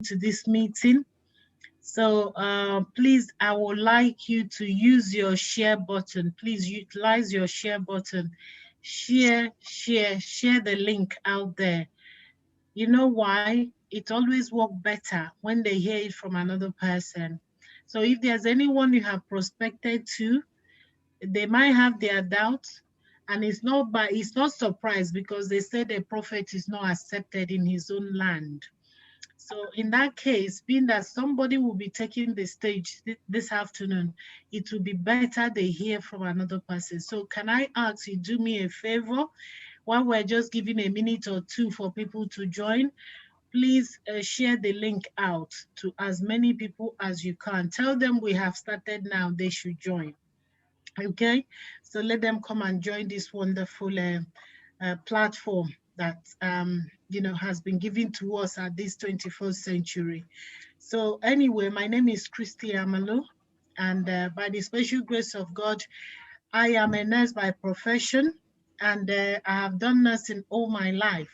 to this meeting. So please, I would like you to use your share button. Please utilize your share button. Share the link out there. You know why? It always works better when they hear it from another person. So if there's anyone you have prospected to, they might have their doubts, and it's not surprised because they said a prophet is not accepted in his own land. So in that case, being that somebody will be taking the stage this afternoon, it will be better they hear from another person. So can I ask you, do me a favor, while we're just giving a minute or two for people to join, please share the link out to as many people as you can. Tell them we have started now, they should join. Okay, so let them come and join this wonderful platform that has been given to us at this 21st century. So anyway, my name is Christy Amalo, and by the special grace of God, I am a nurse by profession, and I have done nursing all my life.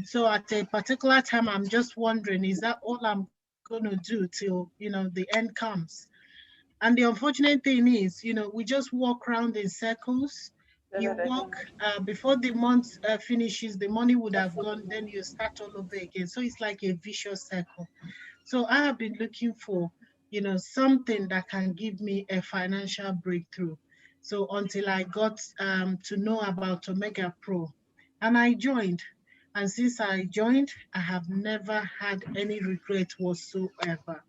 So at a particular time, I'm just wondering, is that all I'm going to do till the end comes? And the unfortunate thing is, we just walk around in circles. You walk before the month finishes, the money would have gone, then you start all over again. So it's like a vicious circle. So I have been looking for, something that can give me a financial breakthrough. So until I got to know about OMEGAPRO, and I joined. And since I joined, I have never had any regret whatsoever.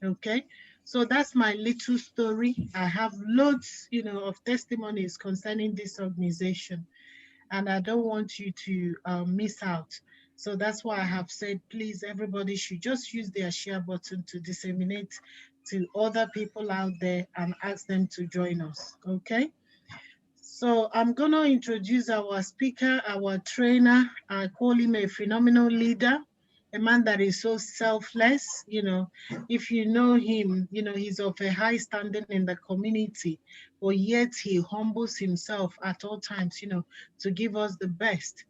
Okay, so that's my little story. I have loads, of testimonies concerning this organization, and I don't want you to miss out. So that's why I have said, please, everybody should just use their share button to disseminate to other people out there and ask them to join us. Okay. So I'm going to introduce our speaker, our trainer. I call him a phenomenal leader, a man that is so selfless. If you know him, he's of a high standing in the community, but yet he humbles himself at all times, to give us the best.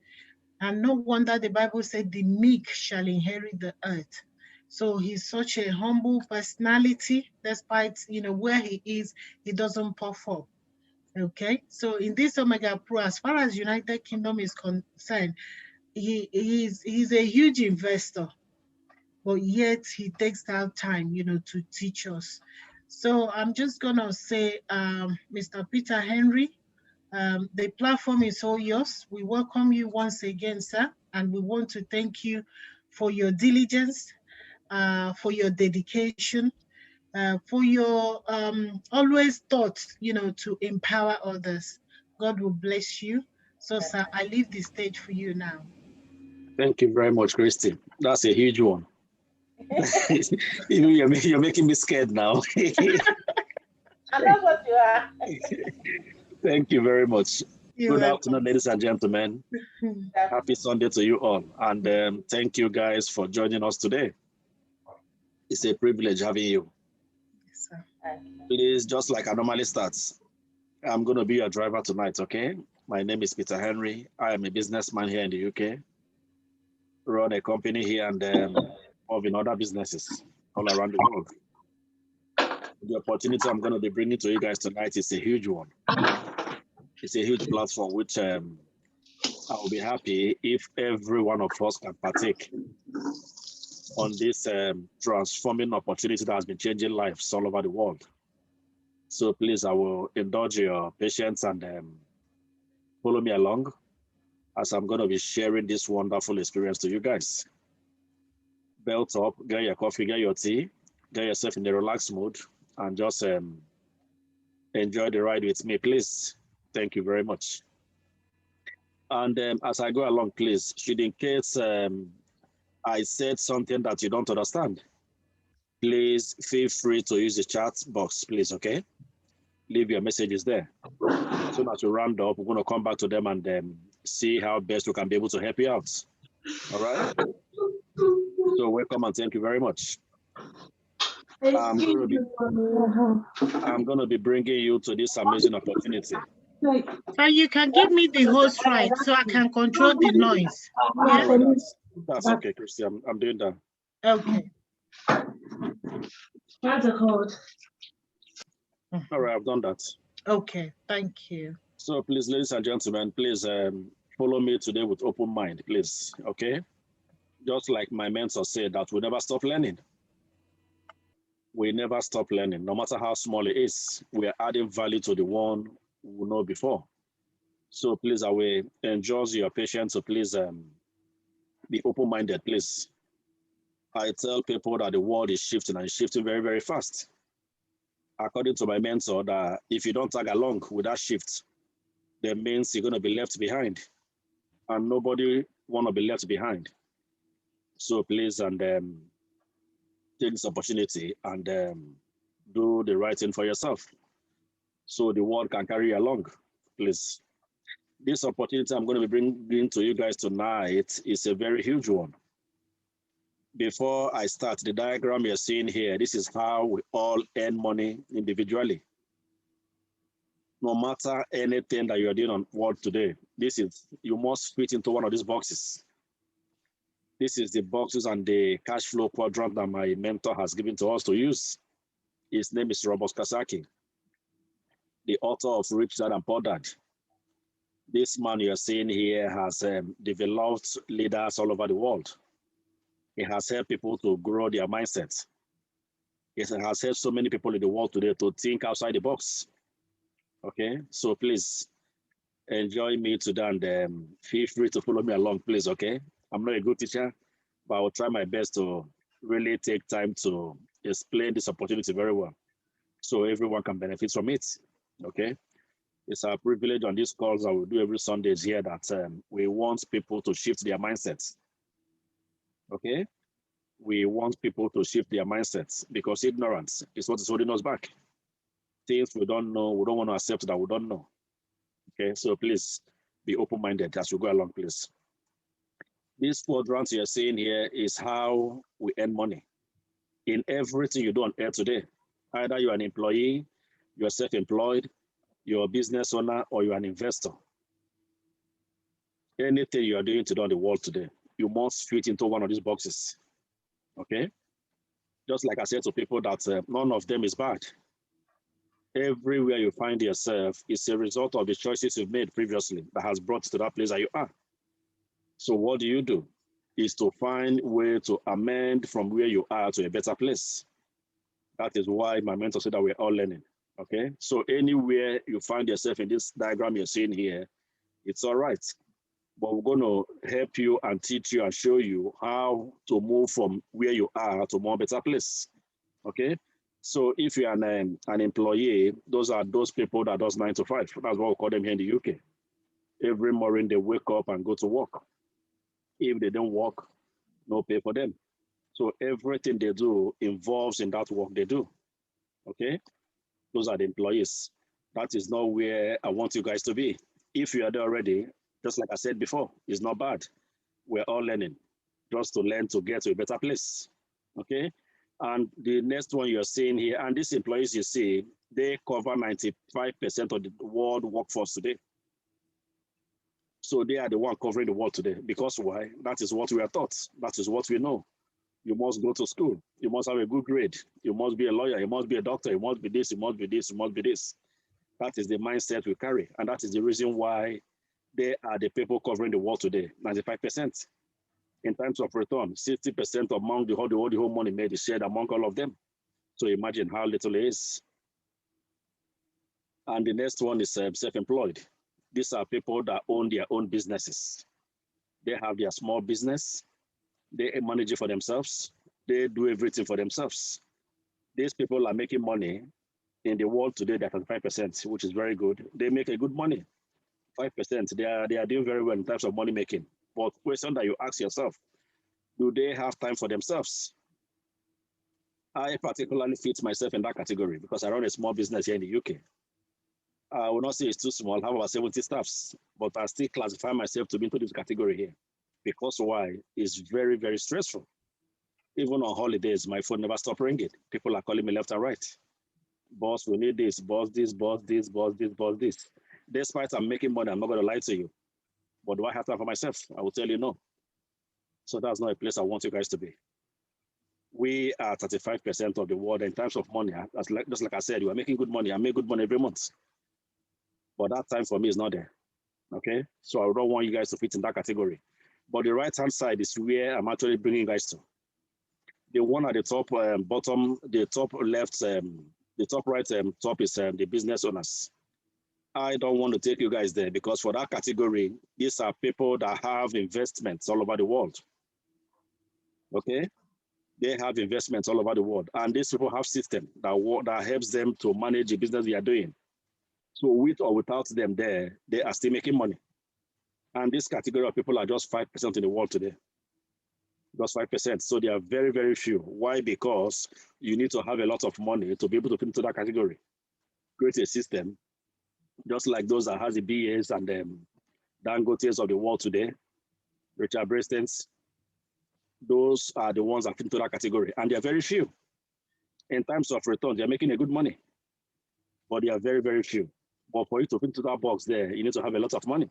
And no wonder the Bible said the meek shall inherit the earth. So he's such a humble personality, despite, where he is, he doesn't puff up. Okay, so in this OMEGAPRO, as far as United Kingdom is concerned, he's a huge investor, but yet he takes that time, to teach us. So I'm just gonna say, Mr. Peter Henry, the platform is all yours. We welcome you once again, sir, and we want to thank you for your diligence, for your dedication, for your always thoughts, to empower others. God will bless you. So, sir, I leave the stage for you now. Thank you very much, Christy. That's a huge one. You're making me scared now. I know what you are. Thank you very much. Good afternoon, ladies and gentlemen. Happy Sunday to you all. And thank you guys for joining us today. It's a privilege having you. Yes, sir. Please, just like I normally start, I'm going to be your driver tonight, okay? My name is Peter Henry. I am a businessman here in the UK. Run a company here and involved in other businesses all around the world. The opportunity I'm going to be bringing to you guys tonight is a huge one. It's a huge platform which I will be happy if every one of us can partake on this transforming opportunity that has been changing lives all over the world. So please, I will indulge your patience and follow me along as I'm going to be sharing this wonderful experience to you guys. Belt up, get your coffee, get your tea, get yourself in the relaxed mood, and just enjoy the ride with me, please. Thank you very much. And as I go along, please, should in case I said something that you don't understand, please feel free to use the chat box, please, okay? Leave your messages there. As soon as we round up, we're going to come back to them and see how best we can be able to help you out. All right? So welcome and thank you very much. I'm going to be bringing you to this amazing opportunity. So you can give me the host right so I can control the noise. Yeah? That's okay, Christy. I'm doing that. Okay. What's the code? All right, I've done that. Okay, thank you. So please, ladies and gentlemen, please follow me today with open mind, please. Okay. Just like my mentor said, that we never stop learning. We never stop learning, no matter how small it is. We are adding value to the one we know before. So please, I will enjoy your patience. So please be open-minded, please. I tell people that the world is shifting and it's shifting very, very fast. According to my mentor, that if you don't tag along with that shift, that means you're going to be left behind, and nobody want to be left behind. So please, and take this opportunity and do the right thing for yourself, so the world can carry you along, please. This opportunity I'm going to be bringing to you guys tonight is a very huge one. Before I start, the diagram you're seeing here, this is how we all earn money individually. No matter anything that you're doing on world today, you must fit into one of these boxes. This is the boxes and the cash flow quadrant that my mentor has given to us to use. His name is Robert Kiyosaki, the author of Rich Dad and Poor Dad. This man you're seeing here has developed leaders all over the world. He has helped people to grow their mindsets. He has helped so many people in the world today to think outside the box. Okay, so please enjoy me today and feel free to follow me along, please. Okay, I'm not a good teacher, but I will try my best to really take time to explain this opportunity very well, so everyone can benefit from it. Okay, it's our privilege on these calls that we do every Sundays here that we want people to shift their mindsets. Okay, we want people to shift their mindsets because ignorance is what is holding us back. Things we don't know, we don't want to accept that we don't know. Okay, so please be open-minded as we go along, please. This quadrant you're seeing here is how we earn money in everything you do on earth today. Either you're an employee, you're self-employed, you're a business owner, or you're an investor. Anything you are doing today on the world today, you must fit into one of these boxes. Okay? Just like I said to people that none of them is bad. Everywhere you find yourself is a result of the choices you've made previously that has brought you to that place that you are. So what do? Is to find a way to amend from where you are to a better place. That is why my mentor said that we're all learning. Okay, so anywhere you find yourself in this diagram you're seeing here, it's all right. But we're going to help you and teach you and show you how to move from where you are to a more better place. Okay, so if you're an employee, those are those people that does 9 to 5. That's what we call them here in the UK. Every morning they wake up and go to work. If they don't work, no pay for them. So everything they do involves in that work they do. Okay, those are the employees. That is not where I want you guys to be. If you are there already, just like I said before, it's not bad. We're all learning, just to learn to get to a better place. Okay, and the next one you're seeing here, and these employees you see, they cover 95% of the world workforce today. So they are the one covering the world today. Because why? That is what we are taught. That is what we know. You must go to school. You must have a good grade. You must be a lawyer. You must be a doctor. You must be this. You must be this. You must be this. That is the mindset we carry. And that is the reason why they are the people covering the world today, 95%. In terms of return, 60% among the whole money made is shared among all of them. So imagine how little it is. And the next one is self-employed. These are people that own their own businesses. They have their small business. They manage it for themselves. They do everything for themselves. These people are making money in the world today. They're at 5%, which is very good. They make a good money, 5%. They are doing very well in terms of money making. But question that you ask yourself, do they have time for themselves? I particularly fit myself in that category because I run a small business here in the UK. I will not say it's too small, I have about 70 staffs, but I still classify myself to be into this category here. Because why? It's very, very stressful. Even on holidays, my phone never stops ringing. People are calling me left and right. Boss, we need this, boss, this, boss, this, boss, this, boss, this. Despite I'm making money, I'm not going to lie to you. But do I have time for myself? I will tell you no. So that's not a place I want you guys to be. We are 35% of the world in terms of money. Just like I said, you are making good money. I make good money every month. But that time for me is not there. Okay? So I don't want you guys to fit in that category. But the right-hand side is where I'm actually bringing you guys to. The one at the top bottom, the top left, the top right top is the business owners. I don't want to take you guys there because for that category, these are people that have investments all over the world. Okay? They have investments all over the world. And these people have system that helps them to manage the business they are doing. So with or without them there, they are still making money. And this category of people are just 5% in the world today. Just 5%. So they are very, very few. Why? Because you need to have a lot of money to be able to fit into that category. Create a system, just like those that has the BAs and Dangotes of the world today, Richard Branston's. Those are the ones that fit into that category. And they are very few. In terms of return, they are making a good money. But they are very, very few. But for you to fit into that box there, you need to have a lot of money.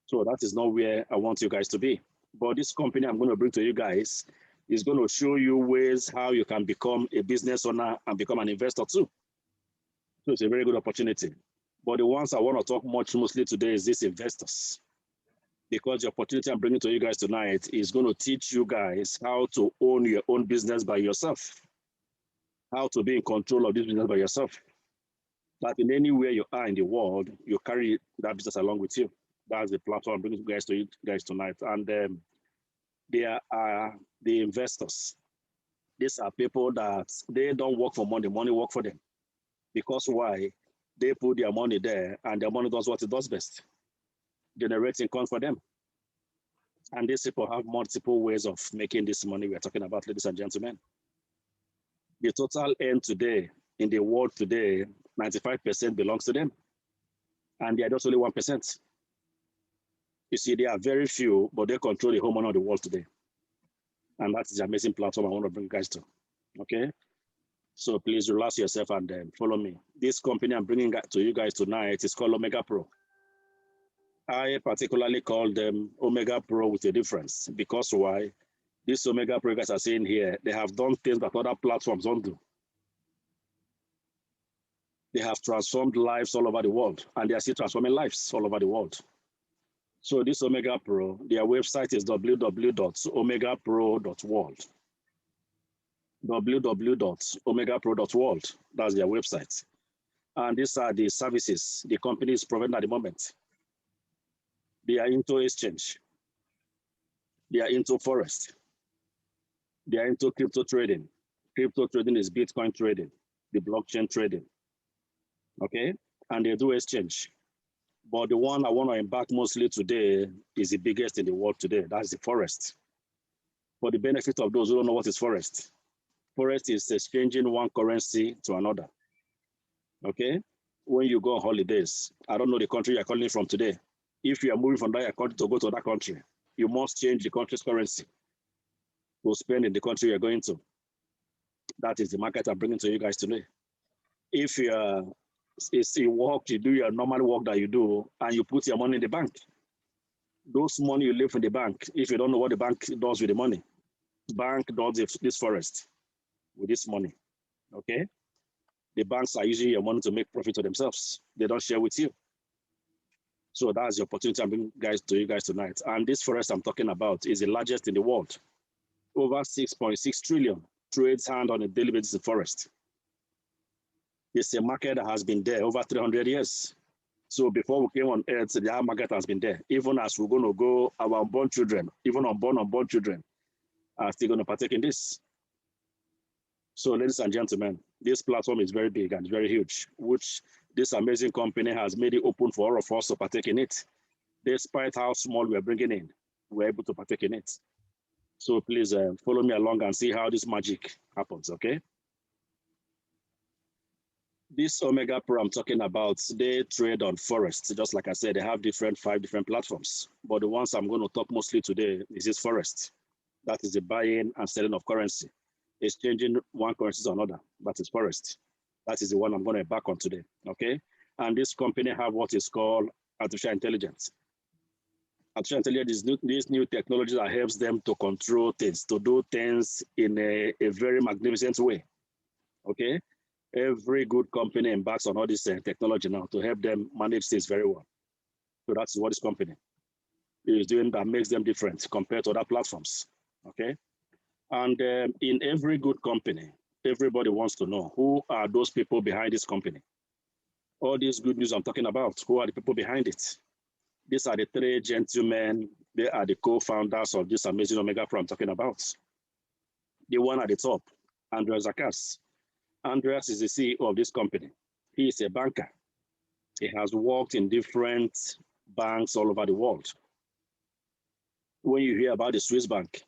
So that is not where I want you guys to be. But this company I'm going to bring to you guys is going to show you ways how you can become a business owner and become an investor too. So it's a very good opportunity. But the ones I want to talk mostly today is these investors. Because the opportunity I'm bringing to you guys tonight is going to teach you guys how to own your own business by yourself. How to be in control of this business by yourself. That in anywhere you are in the world, you carry that business along with you. That's the platform I'm bringing you guys tonight. And there are the investors. These are people that they don't work for money, money work for them. Because why? They put their money there and their money does what it does best. Generating income for them. And these people have multiple ways of making this money we're talking about, ladies and gentlemen. The total earn today in the world today, 95% belongs to them. And they are just only 1%. You see, they are very few, but they control the whole money of the world today. And that is the amazing platform I want to bring you guys to. Okay? So please relax yourself and follow me. This company I'm bringing to you guys tonight is called OMEGAPRO. I particularly call them OMEGAPRO with a difference. Because why? This OMEGAPRO guys are saying here, they have done things that other platforms don't do. They have transformed lives all over the world, and they are still transforming lives all over the world. So this OMEGAPRO, their website is www.omegapro.world. www.omegapro.world. That's their website. And these are the services the company is providing at the moment. They are into exchange. They are into Forex. They are into crypto trading. Crypto trading is Bitcoin trading, the blockchain trading. Okay? And they do exchange. But the one I want to embark mostly today is the biggest in the world today. That's the Forex. For the benefit of those who don't know what is Forex. Forex is exchanging one currency to another. Okay? When you go on holidays, I don't know the country you're calling from today. If you are moving from that country to go to that country, you must change the country's currency to spend in the country you're going to. That is the market I'm bringing to you guys today. If it's a work, you do your normal work that you do, and you put your money in the bank. Those money you leave in the bank, if you don't know what the bank does with the money, the bank does this Forex with this money. Okay? The banks are using your money to make profit to themselves. They don't share with you. So that's the opportunity I'm bringing to you guys tonight. And this Forex I'm talking about is the largest in the world. Over 6.6 trillion trades hand on a daily basis in Forex. It's a market that has been there over 300 years. So before we came on earth, the market has been there. Even as we're going to go, our unborn children, even unborn children, are still going to partake in this. So ladies and gentlemen, this platform is very big and very huge, which this amazing company has made it open for all of us to partake in it. Despite how small we're bringing in, we're able to partake in it. So please follow me along and see how this magic happens, okay? This OMEGAPRO I'm talking about, they trade on Forex. Just like I said, they have 5 different platforms. But the ones I'm going to talk mostly today is this Forex. That is the buying and selling of currency. Exchanging one currency to another. That is Forex. That is the one I'm going to embark on today, okay? And this company have what is called artificial intelligence. I'm trying to tell you these new technology that helps them to control things, to do things in a very magnificent way. Okay, every good company embarks on all this technology now to help them manage things very well. So that's what this company is doing that makes them different compared to other platforms. Okay, and in every good company, everybody wants to know who are those people behind this company. All this good news I'm talking about, who are the people behind it? These are the three gentlemen. They are the co-founders of this amazing OMEGAPRO I'm talking about. The one at the top, Andreas Zakas. Andreas is the CEO of this company. He is a banker. He has worked in different banks all over the world. When you hear about the Swiss bank,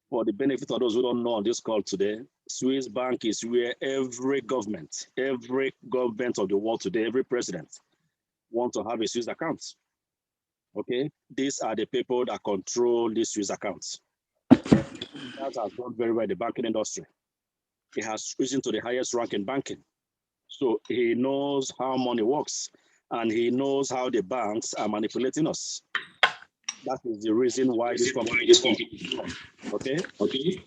for the benefit of those who don't know on this call today, Swiss bank is where every government of the world today, every president want to have a Swiss account. Okay, these are the people that control these Swiss accounts. That has done very well in the banking industry. He has risen to the highest rank in banking. So he knows how money works and he knows how the banks are manipulating us. That is the reason why this company is formed. Okay?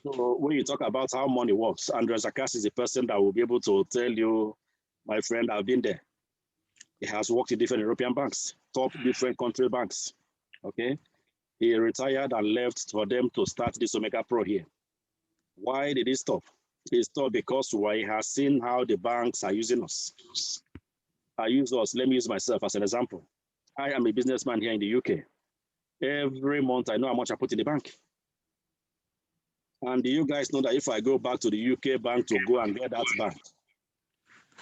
So when you talk about how money works, Andreas Zakas is the person that will be able to tell you, my friend, I've been there. He has worked in different European banks, top different country banks. Okay? He retired and left for them to start this OMEGAPRO here. Why did he stop? He stopped because he has seen how the banks are using us. I use us. Let me use myself as an example. I am a businessman here in the UK. Every month, I know how much I put in the bank. And you guys know that if I go back to the UK bank to go and get that bank,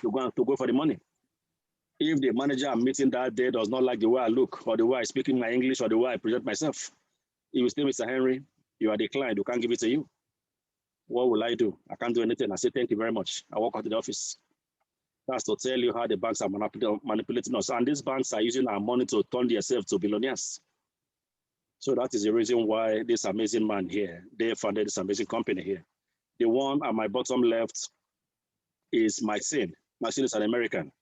to go for the money, if the manager I'm meeting that day does not like the way I look, or the way I speak in my English, or the way I present myself, he will say, Mr. Henry, you are declined. We can't give it to you. What will I do? I can't do anything. I say, thank you very much. I walk out to the office. That's to tell you how the banks are manipulating us. And these banks are using our money to turn themselves to billionaires. So that is the reason why this amazing man here, they founded this amazing company here. The one at my bottom left is Maxine. Maxine is an American,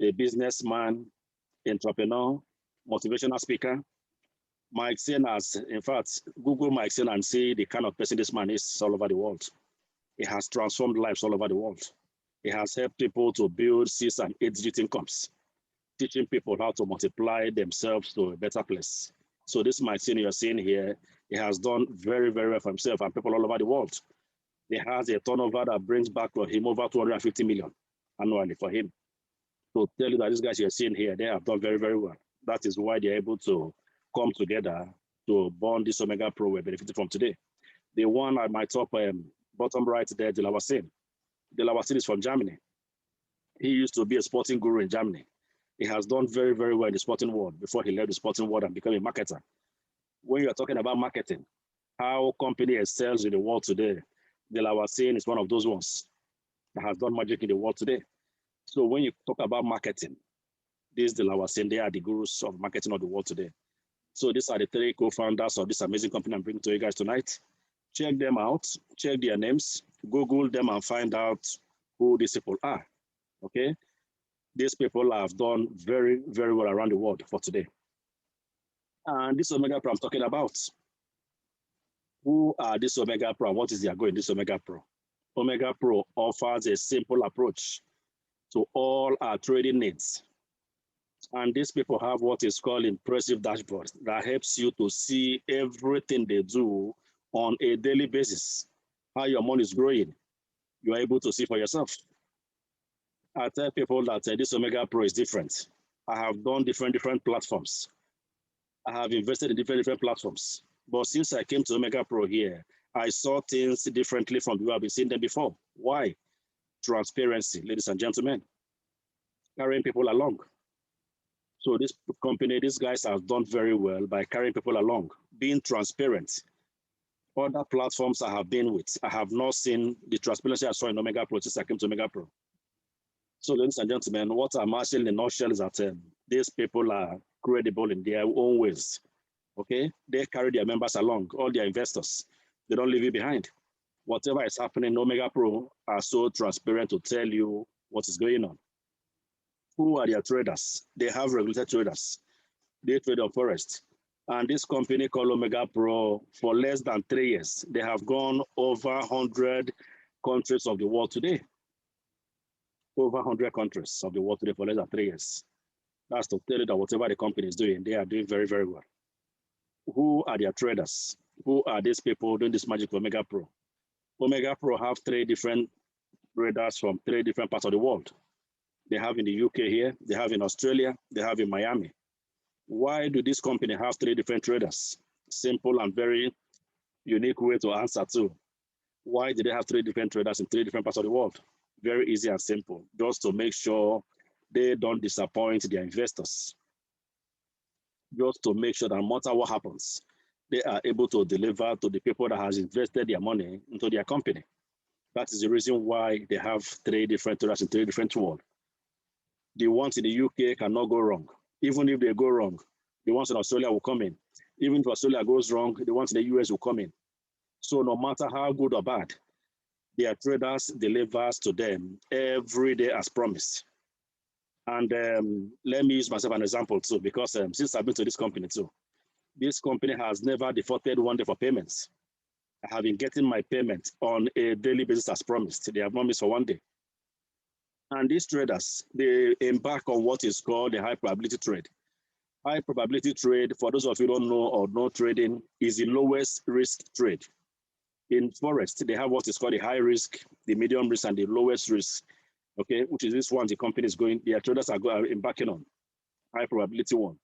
a businessman, entrepreneur, motivational speaker. Maxine has, in fact, Google Maxine and see the kind of person this man is all over the world. He has transformed lives all over the world. He has helped people to build 6 and 8-digit incomes, teaching people how to multiply themselves to a better place. So this Maxine you're seeing here, he has done very, very well for himself and people all over the world. He has a turnover that brings back for him over 250 million annually for him. To tell you that these guys you're seeing here, they have done very, very well. That is why they're able to come together to born this OMEGAPRO we're benefiting from today. The one at my top bottom right there, Delawasin. Delawasin is from Germany. He used to be a sporting guru in Germany. He has done very, very well in the sporting world before he left the sporting world and became a marketer. When you're talking about marketing, how company excels in the world today, Delawasin is one of those ones that has done magic in the world today. So when you talk about marketing, this Delawasin, they are the gurus of marketing of the world today. So these are the 3 co-founders of this amazing company I'm bringing to you guys tonight. Check them out, check their names, Google them and find out who these people are, okay? These people have done very, very well around the world for today. And this OMEGAPRO I'm talking about, who are this OMEGAPRO and what is their goal in this OMEGAPRO? OMEGAPRO offers a simple approach to all our trading needs. And these people have what is called impressive dashboard that helps you to see everything they do on a daily basis. How your money is growing, you are able to see for yourself. I tell people that this OMEGAPRO is different. I have done different platforms. I have invested in different platforms. But since I came to OMEGAPRO here, I saw things differently from the way I've been seeing them before. Why? Transparency, ladies and gentlemen. Carrying people along. So this company, these guys have done very well by carrying people along, being transparent. Other platforms I have been with, I have not seen the transparency I saw in OMEGAPRO since I came to OMEGAPRO. So ladies and gentlemen, what I'm asking in a nutshell is that these people are credible in their own ways, okay? They carry their members along, all their investors. They don't leave you behind. Whatever is happening, OMEGAPRO are so transparent to tell you what is going on. Who are their traders? They have regulated traders. They trade on Forex. And this company called OMEGAPRO, for less than 3 years, they have gone over 100 countries of the world today. Over 100 countries of the world today for less than 3 years. That's to tell you that whatever the company is doing, they are doing very, very well. Who are their traders? Who are these people doing this magic for OMEGAPRO? OMEGAPRO have 3 different traders from 3 different parts of the world. They have in the UK here, they have in Australia, they have in Miami. Why do this company have 3 different traders? Simple and very unique way to answer to. Why do they have 3 different traders in 3 different parts of the world? Very easy and simple, just to make sure they don't disappoint their investors. Just to make sure that no matter what happens, they are able to deliver to the people that has invested their money into their company. That is the reason why they have 3 different traders in 3 different worlds. The ones in the UK cannot go wrong. Even if they go wrong, the ones in Australia will come in. Even if Australia goes wrong, the ones in the US will come in. So no matter how good or bad, their traders delivers to them every day as promised. And let me use myself an example too, because since I've been to this company too, this company has never defaulted one day for payments. I have been getting my payment on a daily basis as promised. They have not missed for one day. And these traders, they embark on what is called a high probability trade. High probability trade, for those of you who don't know or know trading, is the lowest risk trade. In Forex, they have what is called a high risk, the medium risk, and the lowest risk, okay, which is this one the company is going, their traders are embarking on, high probability one.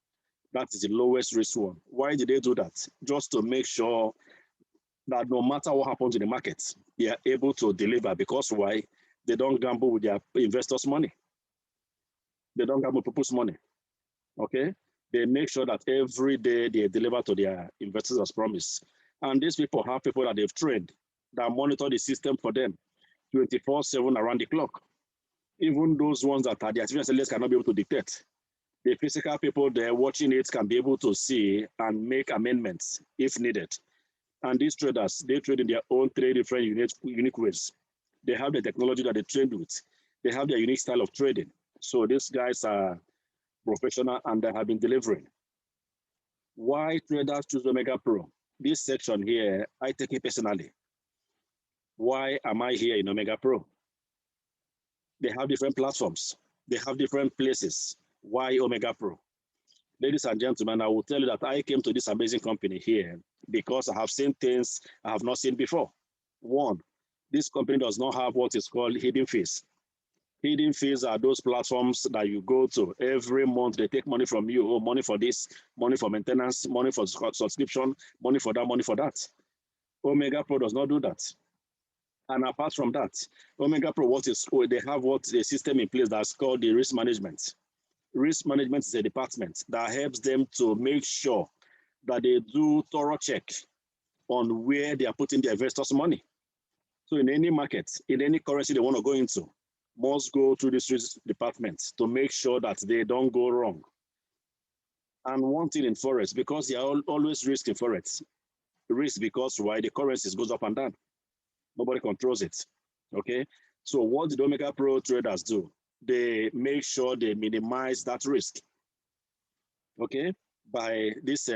That is the lowest risk one. Why did they do that? Just to make sure that no matter what happens in the market, they are able to deliver, because why? They don't gamble with their investors' money. They don't gamble with people's money, okay? They make sure that every day they deliver to their investors as promised. And these people have people that they've trained that monitor the system for them 24/7 around the clock. Even those ones that are the artificial intelligence cannot be able to dictate. The physical people there watching it can be able to see and make amendments if needed. And these traders, they trade in their own 3 different unique ways. They have the technology that they trade with. They have their unique style of trading. So these guys are professional and they have been delivering. Why traders choose OMEGAPRO? This section here, I take it personally. Why am I here in OMEGAPRO? They have different platforms. They have different places. Why OMEGAPRO? Ladies and gentlemen, I will tell you that I came to this amazing company here because I have seen things I have not seen before. One, this company does not have what is called hidden fees. Hidden fees are those platforms that you go to every month. They take money from you, money for this, money for maintenance, money for subscription, money for that, money for that. OMEGAPRO does not do that. And apart from that, OMEGAPRO, they have a system in place that's called the risk management. Risk management is a department that helps them to make sure that they do thorough check on where they are putting their investors' money. So in any market, in any currency they want to go into, must go through this risk department to make sure that they don't go wrong. And one thing in Forex, because they are always risk in Forex, risk because why? The currencies goes up and down. Nobody controls it, okay? So what did OMEGAPRO traders do? They make sure they minimize that risk, okay? By this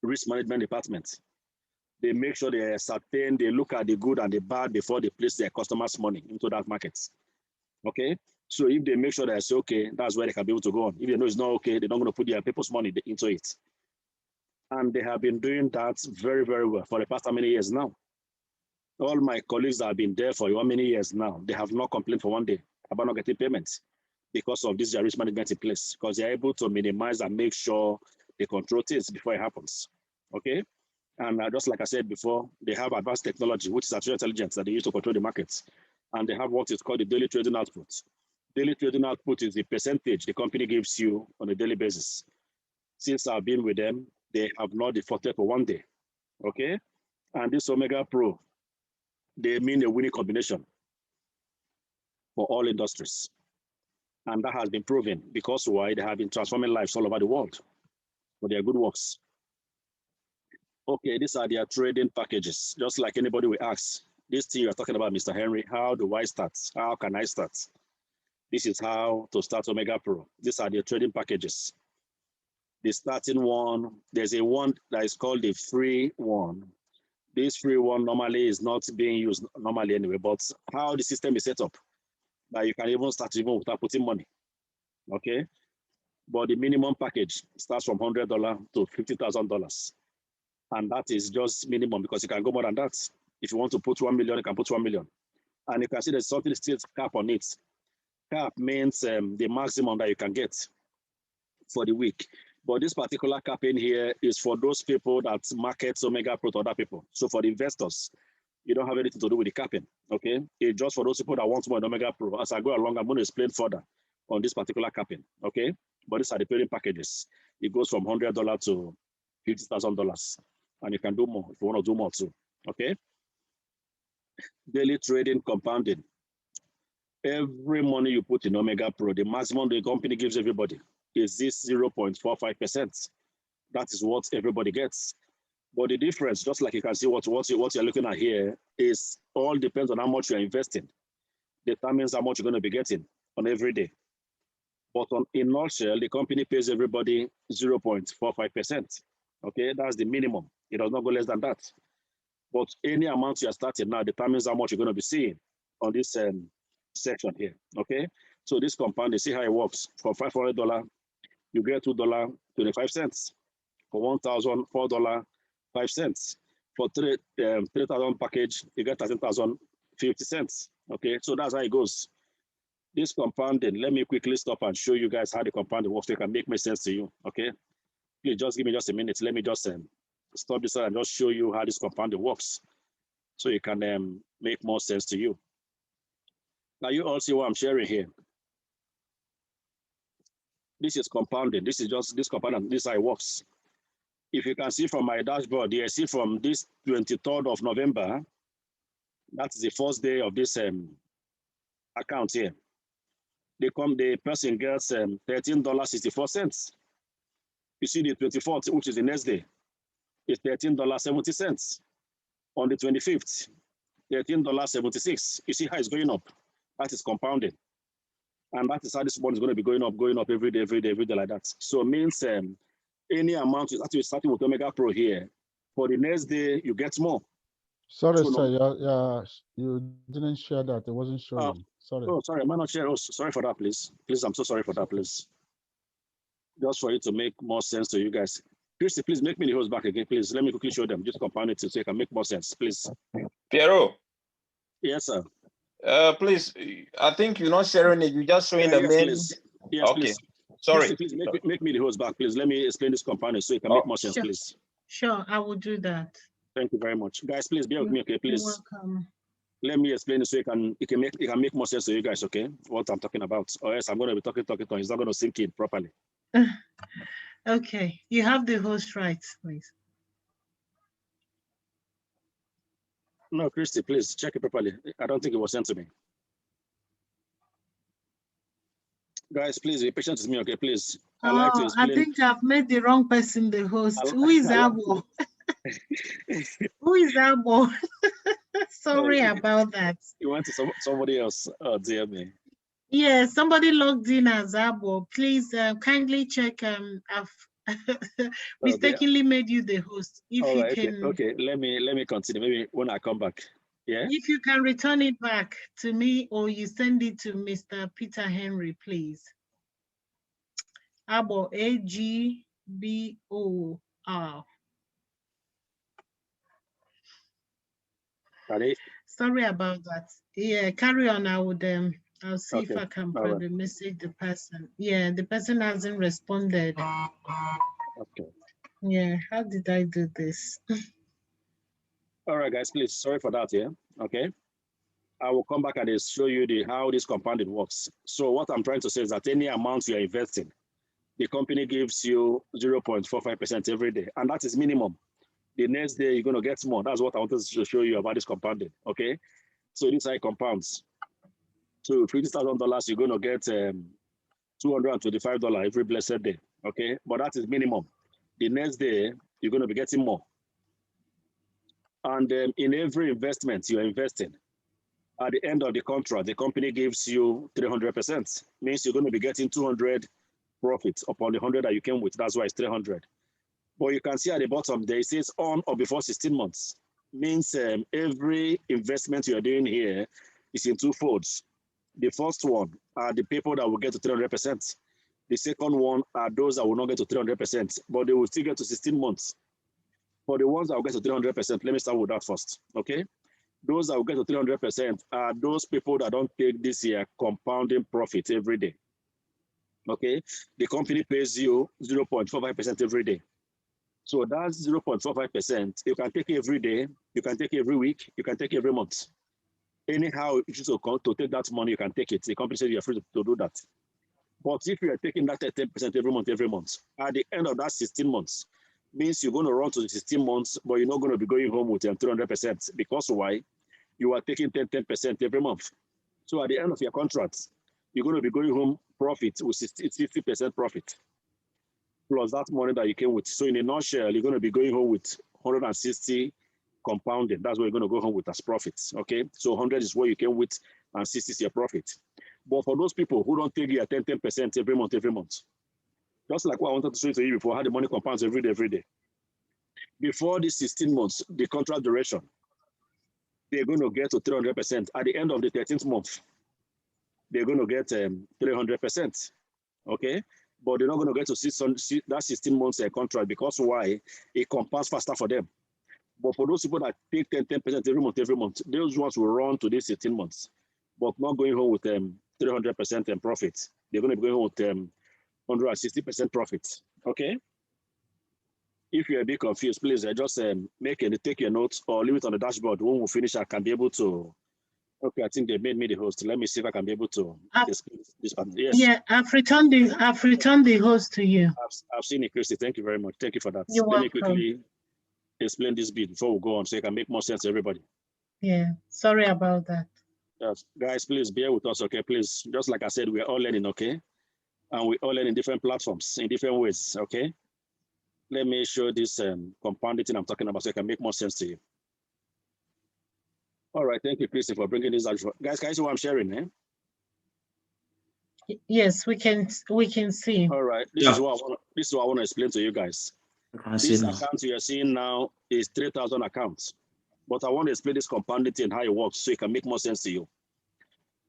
risk management department. They make sure they ascertain, they look at the good and the bad before they place their customers' money into that market. Okay? So if they make sure that say, okay, that's where they can be able to go on. If they know it's not okay, they're not going to put their people's money into it. And they have been doing that very, very well for the past how many years now? All my colleagues that have been there for how many years now, they have not complained for one day about not getting payments because of this risk management in place, because they're able to minimize and make sure they control things before it happens. Okay? And just like I said before, they have advanced technology, which is artificial intelligence that they use to control the markets. And they have what is called the daily trading output. Daily trading output is the percentage the company gives you on a daily basis. Since I've been with them, they have not defaulted for one day. Okay? And this OMEGAPRO, they mean a winning combination for all industries. And that has been proven because why? They have been transforming lives all over the world for their good works. Okay, these are their trading packages. Just like anybody will ask, this thing you're talking about, Mr. Henry, how do I start? How can I start? This is how to start OMEGAPRO. These are their trading packages. The starting one, there's a one that is called the free one. This free one normally is not being used normally anyway, but how the system is set up, that you can even start even without putting money, okay? But the minimum package starts from $100 to $50,000. And that is just minimum because you can go more than that. If you want to put 1 million, you can put 1 million. And you can see there's something still cap on it. Cap means the maximum that you can get for the week. But this particular cap in here is for those people that market OMEGAPRO to other people. So for the investors, you don't have anything to do with the capping, okay? It's just for those people that want more in OMEGAPRO. As I go along, I'm going to explain further on this particular capping, okay? But these are the payment packages. It goes from $100 to $50,000. And you can do more if you want to do more too, okay? Daily trading compounding. Every money you put in OMEGAPRO, the maximum the company gives everybody is this 0.45%. That is what everybody gets. But the difference, just like you can see what you're looking at here, is all depends on how much you're investing. Determines how much you're going to be getting on every day. But in nutshell, the company pays everybody 0.45%. Okay, that's the minimum. It does not go less than that. But any amount you're starting now determines how much you're going to be seeing on this section here. Okay, so this compound, you see how it works. For $500, you get $2.25. For $1,000, $4.05. For 3,000 package, you get 13,050 cents. Okay, so that's how it goes. This compounding, let me quickly stop and show you guys how the compounding works so it can make more sense to you. Okay, please just give me just a minute. Let me just stop this and just show you how this compounding works so it can make more sense to you. Now you all see what I'm sharing here. This is compounding. This is just this compounding. This is how it works. If you can see from my dashboard here, see from this 23rd of November, that's the first day of this account here. The person gets $13.64. You see the 24th, which is the next day, is $13.70. On the 25th, $13.76. You see how it's going up. That is compounding. And that is how this one is going to be going up every day like that. So it means any amount you're starting with OMEGAPRO here, for the next day, you get more. Sorry, so sir, you didn't share that. It wasn't showing. Sorry. Oh, sorry, am I not sharing? Oh, sorry for that, please. Please, I'm so sorry for that, please. Just for it to make more sense to you guys. Christy, please make me the host back again, please. Let me quickly show them. Just compound it so it can make more sense, please. Piero. Yes, sir. Please, I think you're not sharing it. You're just showing the main. Please. Yes, okay. Please. Sorry. Please make me the host back, please. Let me explain this compounding so it can make more sense, please. Sure, I will do that. Thank you very much, guys. Please bear with me, okay? Please. You're welcome. Let me explain it so it can make more sense to you guys, okay? What I'm talking about, or else I'm going to be talking. It's not going to sink in properly. Okay, you have the host rights, please. No, Christy, please check it properly. I don't think it was sent to me. Guys, please be patient with me, okay? Please. I think I've made the wrong person the host. Who is Abo? Who is Abo? Sorry about that. You went to somebody else. Oh, dear me. Yeah, somebody logged in as Abo. Please kindly check. I've mistakenly made you the host. If all you right, can. Okay. Let me continue. Maybe when I come back. Yeah. If you can return it back to me or you send it to Mr. Peter Henry, please. Abo, A-G-B-O-R. Sorry about that. Yeah, carry on. I would I'll see if I can probably message the person. Yeah, the person hasn't responded. Okay. Yeah, how did I do this? All right, guys, please. Sorry for that. Yeah. Okay. I will come back and show you how this compounding works. So what I'm trying to say is that any amount you're investing, the company gives you 0.45% every day, and that is minimum. The next day you're going to get more. That's what I wanted to show you about this compounding. Okay. So this side compounds. So $50,000, you're going to get $225 every blessed day. Okay, but that is minimum. The next day you're going to be getting more. And in every investment you're investing, at the end of the contract, the company gives you 300%. Means you're going to be getting $200 profit upon the 100 that you came with. That's why it's 300. But you can see at the bottom there, it says on or before 16 months. Means every investment you're doing here is in two folds. The first one are the people that will get to 300%. The second one are those that will not get to 300%, but they will still get to 16 months. For the ones that will get to 300%, let me start with that first, okay? Those that will get to 300% are those people that don't take this year compounding profit every day, okay? The company pays you 0.45% every day. So that's 0.45%. You can take every day, you can take every week, you can take every month. Anyhow, you choose to take that money, you can take it. The company says you're free to do that. But if you are taking that 10% every month, at the end of that 16 months, means you're going to run to the 16 months, but you're not going to be going home with 300%. Because why? You are taking 10% every month. So at the end of your contract, you're going to be going home profit with 60% profit, plus that money that you came with. So in a nutshell, you're going to be going home with 160 compounded. That's what you're going to go home with as profits, okay? So 100 is what you came with and 60 is your profit. But for those people who don't take your 10% every month, just like what I wanted to show to you before, how the money compounds every day. Before these 16 months, the contract duration, they're going to get to 300%. At the end of the 13th month, they're going to get 300%, okay? But they're not going to get to that 16 months contract because why? It compounds faster for them. But for those people that take 10% every month, those ones will run to these 16 months, but not going home with 300% profit. They're going to be going home with 160% profit, okay? If you're a bit confused, please just take your notes or leave it on the dashboard. When we finish, I can be able to. Okay, I think they made me the host. Let me see if I can be able to explain this part. Yes. Yeah, I've returned the host to you. I've seen it, Christy. Thank you very much. Thank you for that. You're Let me welcome. quickly explain this bit before we go on so it can make more sense to everybody. Yeah, sorry about that. Yes. Guys, please bear with us, okay? Please, just like I said, we're all learning, okay? And we all learn in different platforms, in different ways, okay? Let me show this compounding thing I'm talking about so it can make more sense to you. All right, thank you, Christy, for bringing this out. Guys, can you see what I'm sharing, eh? Yes, we can see. All right, this is what I want to explain to you guys. This account you're seeing now is 3,000 accounts, but I want to explain this compounding thing, how it works, so it can make more sense to you.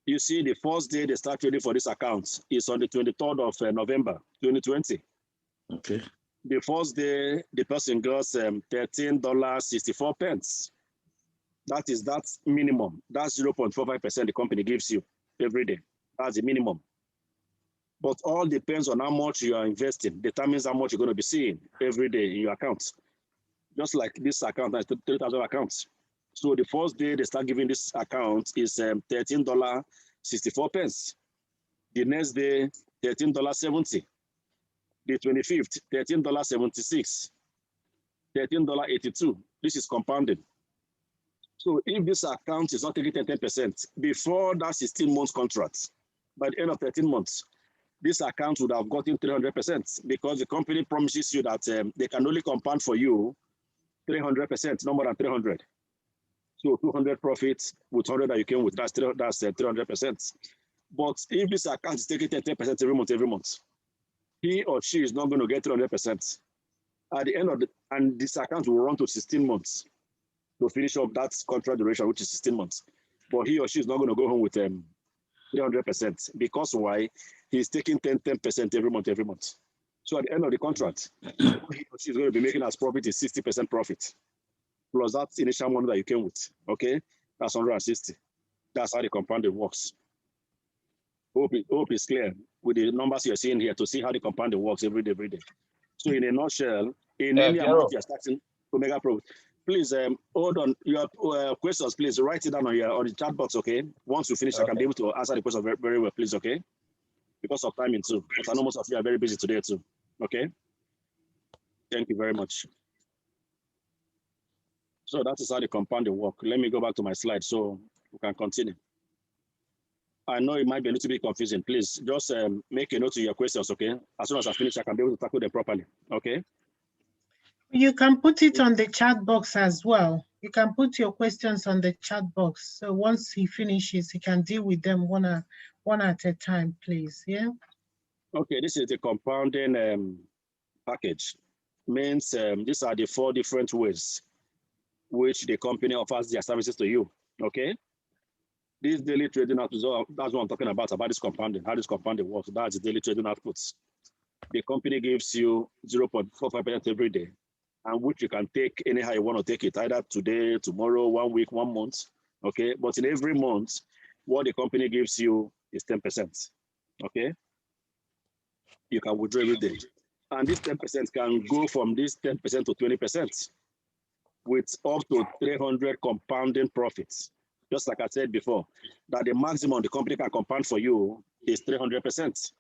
You see, the first day they start trading for this account is on the 23rd of November, 2020. Okay. The first day, the person gets $13.64. That's minimum. That's 0.45% the company gives you every day. That's the minimum. But all depends on how much you are investing, determines how much you're going to be seeing every day in your account. Just like this account, that's 3,000 accounts. So the first day they start giving this account is $13.64. The next day, $13.70. The 25th, $13.76. $13.82. This is compounded. So if this account is not taking 10% before that 16 months contract, by the end of 13 months, this account would have gotten 300% because the company promises you that they can only compound for you 300%, no more than 300. So 200 profits with 100 that you came with, that's 300%. But if this account is taking 10% every month, he or she is not going to get 300%. At the end of and this account will run to 16 months to finish up that contract duration, which is 16 months. But he or she is not going to go home with 300% because why? He's taking 10% every month. So at the end of the contract, he or she is going to be making as profit is 60% profit. Plus that initial money that you came with, okay? That's 160. That's how the compounding works. Hope it's clear with the numbers you're seeing here to see how the compounding works every day. So in a nutshell, in any amount you're starting OMEGAPRO, please hold on your questions, please write it down on the chat box, okay? Once you finish, I can be able to answer the question very, very well, please, okay? Because of timing too, because I know most of you are very busy today too, okay? Thank you very much. So that is how the compounding work. Let me go back to my slide so we can continue. I know it might be a little bit confusing. Please just make a note of your questions, okay? As soon as I finish, I can be able to tackle them properly, okay? You can put it on the chat box as well. You can put your questions on the chat box. So once he finishes, he can deal with them one at a time, please, yeah? Okay, this is the compounding package. Means these are the 4 different ways which the company offers their services to you. Okay. This daily trading outputs, that's what I'm talking about this compounding, how this compounding works. That's the daily trading outputs. The company gives you 0.45% every day, and which you can take anyhow you want to take it, either today, tomorrow, 1 week, 1 month. Okay. But in every month, what the company gives you is 10%. Okay. You can withdraw every day. And this 10% can go from this 10% to 20% with up to 300 compounding profits. Just like I said before, that the maximum the company can compound for you is 300%.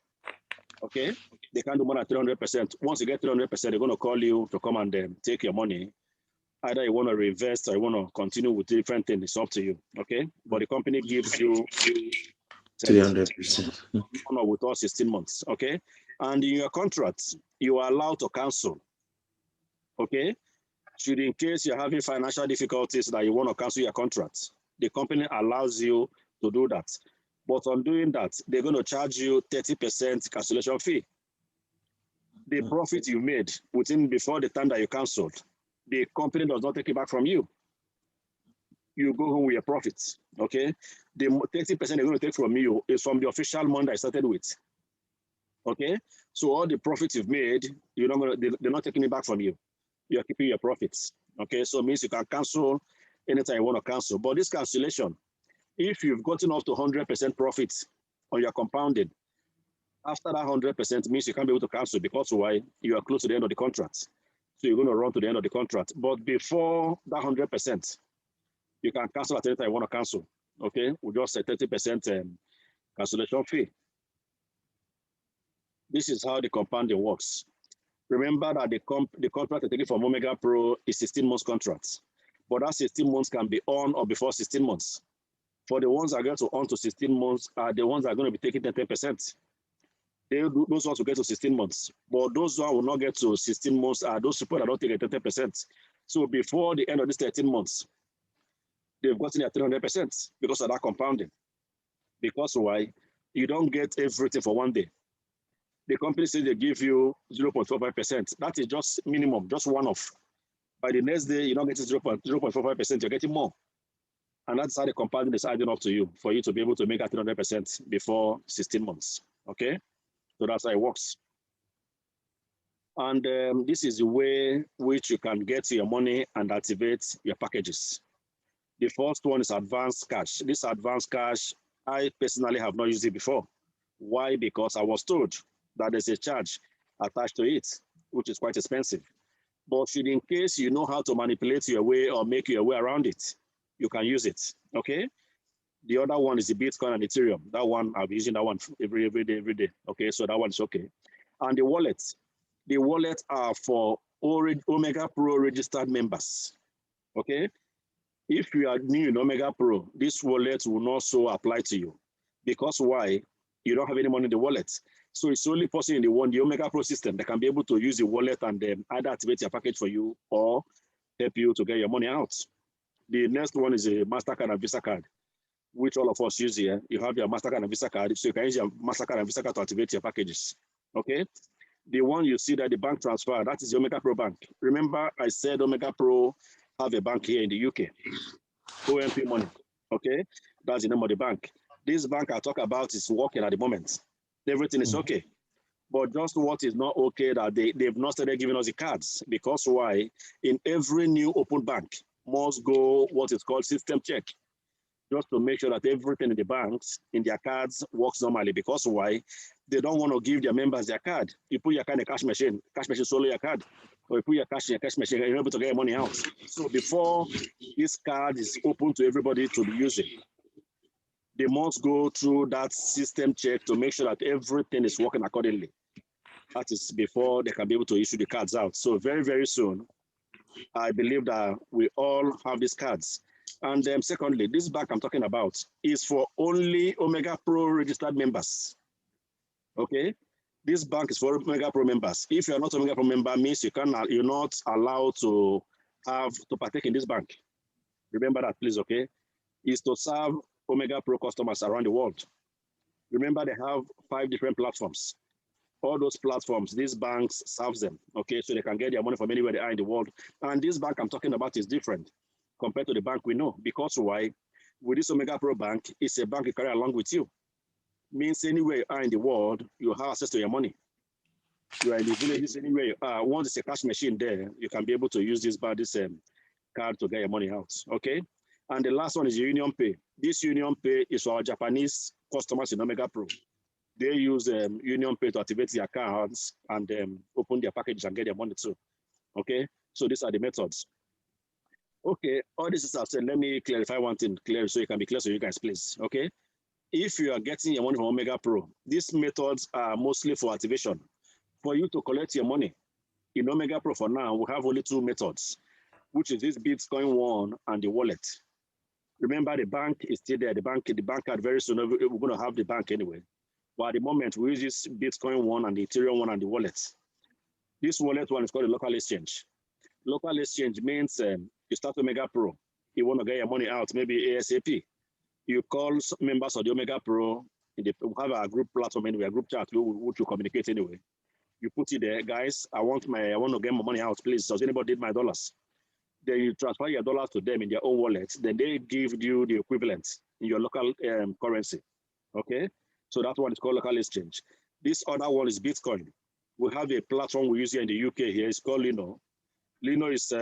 Okay? They can't do more than 300%. Once you get 300%, they're going to call you to come and take your money. Either you want to reinvest or you want to continue with different things. It's up to you. Okay? But the company gives you 300%. with us 16 months. Okay? And in your contract, you are allowed to cancel. Okay? Should in case you're having financial difficulties that you want to cancel your contract, the company allows you to do that. But on doing that, they're going to charge you 30% cancellation fee. The profit you made before the time that you canceled, the company does not take it back from you. You go home with your profits. Okay? The 30% they're going to take from you is from the official month I started with. Okay? So all the profits you've made, they're not taking it back from you. You're keeping your profits. Okay, so it means you can cancel anytime you want to cancel. But this cancellation, if you've gotten up to 100% profits on your compounding, after that 100% means you can't be able to cancel because why? You are close to the end of the contract. So you're going to run to the end of the contract. But before that 100%, you can cancel at any time you want to cancel. Okay, we just say 30% cancellation fee. This is how the compounding works. Remember that the contract taken from OMEGAPRO is 16 months contract, but that 16 months can be on or before 16 months. For the ones that are going to on to 16 months are the ones that are going to be taking 10%. Those ones will get to 16 months, but those ones will not get to 16 months are those people that don't take 10%. So before the end of this 13 months, they've gotten their 300% because of that compounding. Because why? You don't get everything for one day. The company says they give you 0.45%. That is just minimum, just one-off. By the next day, you're not getting 0.45%, you're getting more. And that's how the compounding is adding up to you for you to be able to make that 300% before 16 months. Okay? So that's how it works. And this is the way which you can get your money and activate your packages. The first one is advanced cash. This advanced cash, I personally have not used it before. Why? Because I was told that there's a charge attached to it, which is quite expensive. But should in case you know how to manipulate your way or make your way around it, you can use it, okay? The other one is the Bitcoin and Ethereum. That one, I'll be using that one every day, okay? So that one is okay. And the wallets are for OMEGAPRO registered members, okay? If you are new in OMEGAPRO, this wallet will not so apply to you. Because why? You don't have any money in the wallet. So it's only person in the OMEGAPRO system that can be able to use the wallet and either activate your package for you or help you to get your money out. The next one is a MasterCard and Visa card, which all of us use here. You have your MasterCard and Visa card, so you can use your MasterCard and Visa card to activate your packages. Okay? The one you see that the bank transfer, that is the OMEGAPRO bank. Remember, I said OMEGAPRO have a bank here in the UK, OMP Money. Okay? That's the name of the bank. This bank I talk about is working at the moment. Everything is okay. But just what is not okay that they've not started giving us the cards. Because why? In every new open bank must go what is called system check. Just to make sure that everything in the banks, in their cards, works normally. Because why? They don't want to give their members their card. You put your card in a cash machine swallow your card. Or you put your cash in a cash machine, you're able to get your money out. So before this card is open to everybody to be using, they must go through that system check to make sure that everything is working accordingly. That is before they can be able to issue the cards out. So very, very soon, I believe that we all have these cards. And secondly, this bank I'm talking about is for only OMEGAPRO registered members. Okay? This bank is for OMEGAPRO members. If you're not OMEGAPRO member, means you're not allowed to partake in this bank. Remember that, please, okay? It's to serve OMEGAPRO customers around the world. Remember, they have 5 different platforms. All those platforms, these banks serve them, okay? So they can get their money from anywhere they are in the world. And this bank I'm talking about is different compared to the bank we know. Because why? With this OMEGAPRO bank, it's a bank you carry along with you. Means anywhere you are in the world, you have access to your money. You are in the villages, anywhere you are. Once it's a cash machine there, you can be able to use this card to get your money out, okay? And the last one is Union Pay. This Union Pay is for our Japanese customers in OMEGAPRO. They use Union Pay to activate their accounts and open their package and get their money too, okay? So these are the methods. Okay, all this is I've said. Let me clarify one thing clear so it can be clear to you guys, please, okay? If you are getting your money from OMEGAPRO, these methods are mostly for activation. For you to collect your money in OMEGAPRO for now, we have only two methods, which is this Bitcoin one and the wallet. Remember, the bank is still there. The bank card very soon, we're going to have the bank anyway. But at the moment, we use this Bitcoin one and the Ethereum one and the wallet. This wallet one is called a local exchange. Local exchange means you start OMEGAPRO. You want to get your money out, maybe ASAP. You call members of the OMEGAPRO. We have a group platform anyway, a group chat which you communicate anyway. You put it there, guys. I want to get my money out, please. Does anybody need my dollars? Then you transfer your dollars to them in their own wallet. Then they give you the equivalent in your local currency. Okay, so that one is called local exchange. This other one is Bitcoin. We have a platform we use here in the UK. Here it's called Lino. Lino is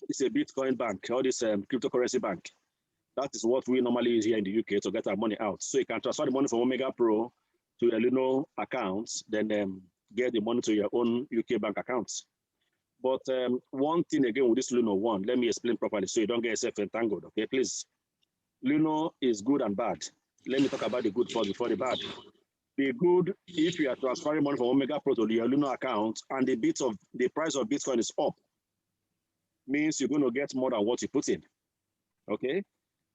it's a Bitcoin bank, or this cryptocurrency bank. That is what we normally use here in the UK to get our money out. So you can transfer the money from OMEGAPRO to your Lino accounts, then get the money to your own UK bank accounts. But one thing again with this Lino one, let me explain properly so you don't get yourself entangled, okay, please. Lino is good and bad. Let me talk about the good first before the bad. The good, if you are transferring money from OMEGAPRO to your Lino account and the price of Bitcoin is up, means you're going to get more than what you put in, okay?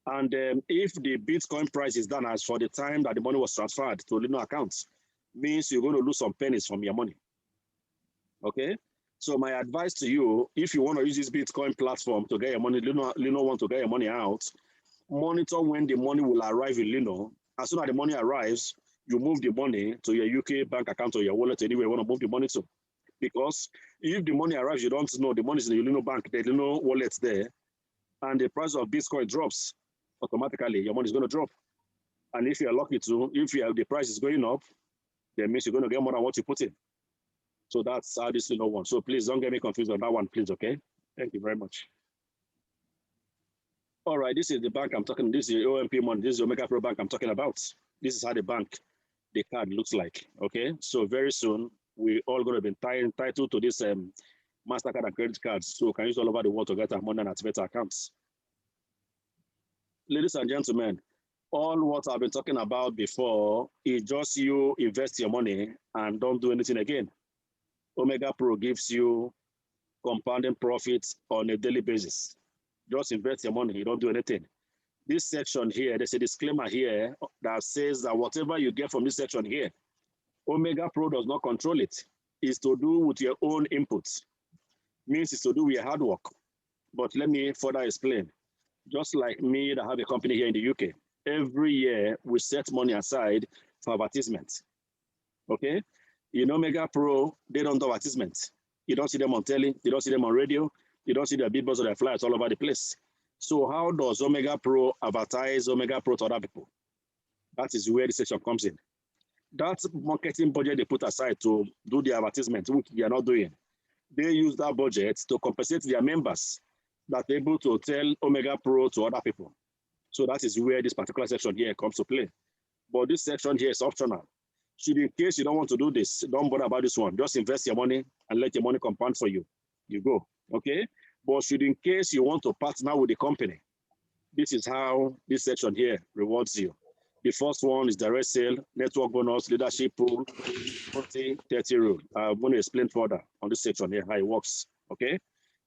And if the Bitcoin price is down as for the time that the money was transferred to Lino accounts, means you're going to lose some pennies from your money, okay? So my advice to you, if you want to use this Bitcoin platform to get your money, Lino want to get your money out, monitor when the money will arrive in Lino. As soon as the money arrives, you move the money to your UK bank account or your wallet anywhere you want to move the money to. Because if the money arrives, you don't know the money is in the Lino bank, the Lino wallet's there, and the price of Bitcoin drops, automatically your money is going to drop. And if you're lucky to, if the price is going up, that means you're going to get more than what you put in. So that's how this Lino one. So please don't get me confused on that one, please, okay? Thank you very much. All right, this is the bank I'm talking, this is the OMP money, this is the OMEGAPRO bank I'm talking about. This is how the bank, the card looks like, okay? So very soon, we all going to be entitled to this MasterCard and credit cards, so we can use all over the world to get our money and activate our accounts. Ladies and gentlemen, all what I've been talking about before is just you invest your money and don't do anything again. OMEGAPRO gives you compounding profits on a daily basis. Just invest your money, you don't do anything. This section here, there's a disclaimer here that says that whatever you get from this section here, OMEGAPRO does not control it. It's to do with your own inputs. Means it's to do with your hard work. But let me further explain. Just like me that have a company here in the UK, every year we set money aside for advertisement. Okay? In OMEGAPRO, they don't do advertisement. You don't see them on telly, you don't see them on radio, you don't see their billboards or their flyers all over the place. So how does OMEGAPRO advertise OMEGAPRO to other people? That is where the section comes in. That marketing budget they put aside to do the advertisement, which they are not doing, they use that budget to compensate their members that are able to tell OMEGAPRO to other people. So that is where this particular section here comes to play. But this section here is optional. Should in case you don't want to do this, don't bother about this one. Just invest your money and let your money compound for you. You go, okay? But should in case you want to partner with the company, this is how this section here rewards you. The first one is direct sale, network bonus, leadership pool, 40-30 rule. I'm going to explain further on this section here, how it works, okay?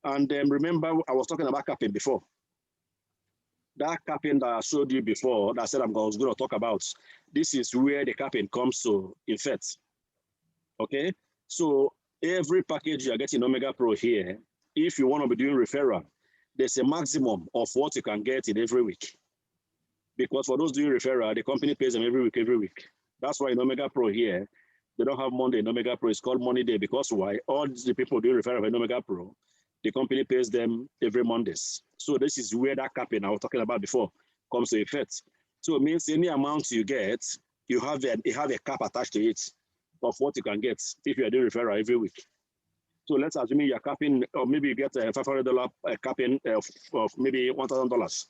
And remember, I was talking about capping before. That capping that I showed you before, that I said I was going to talk about, this is where the capping comes to effect, okay? So every package you are getting OMEGAPRO here, if you want to be doing referral, there's a maximum of what you can get in every week. Because for those doing referral, the company pays them every week. That's why in OMEGAPRO here, They don't have Monday in OMEGAPRO. It's called Money Day because why? All the people doing referral in OMEGAPRO, the company pays them every Mondays. So this is where that capping I was talking about before comes to effect. So it means any amount you get, you have a cap attached to it of what you can get if you are doing referral every week. So let's assume you're capping, or maybe you get a $500 capping of maybe $1,000.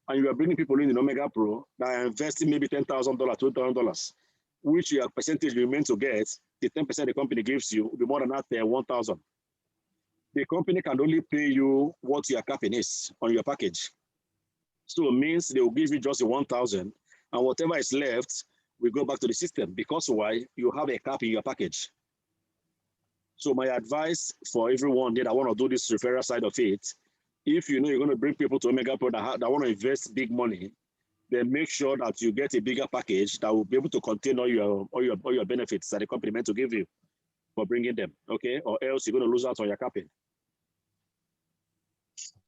And you are bringing people in OMEGAPRO that are investing maybe $10,000, $2,000, which your percentage you meant to get, the 10% the company gives you will be more than that 1,000. The company can only pay you what your capping is on your package. So it means they will give you just the 1,000, and whatever is left will go back to the system because why? You have a cap in your package. So my advice for everyone that want to do this referral side of it, if you know you're going to bring people to OMEGAPRO that want to invest big money, then make sure that you get a bigger package that will be able to contain all your benefits that the company meant to give you for bringing them, okay? Or else you're going to lose out on your capping.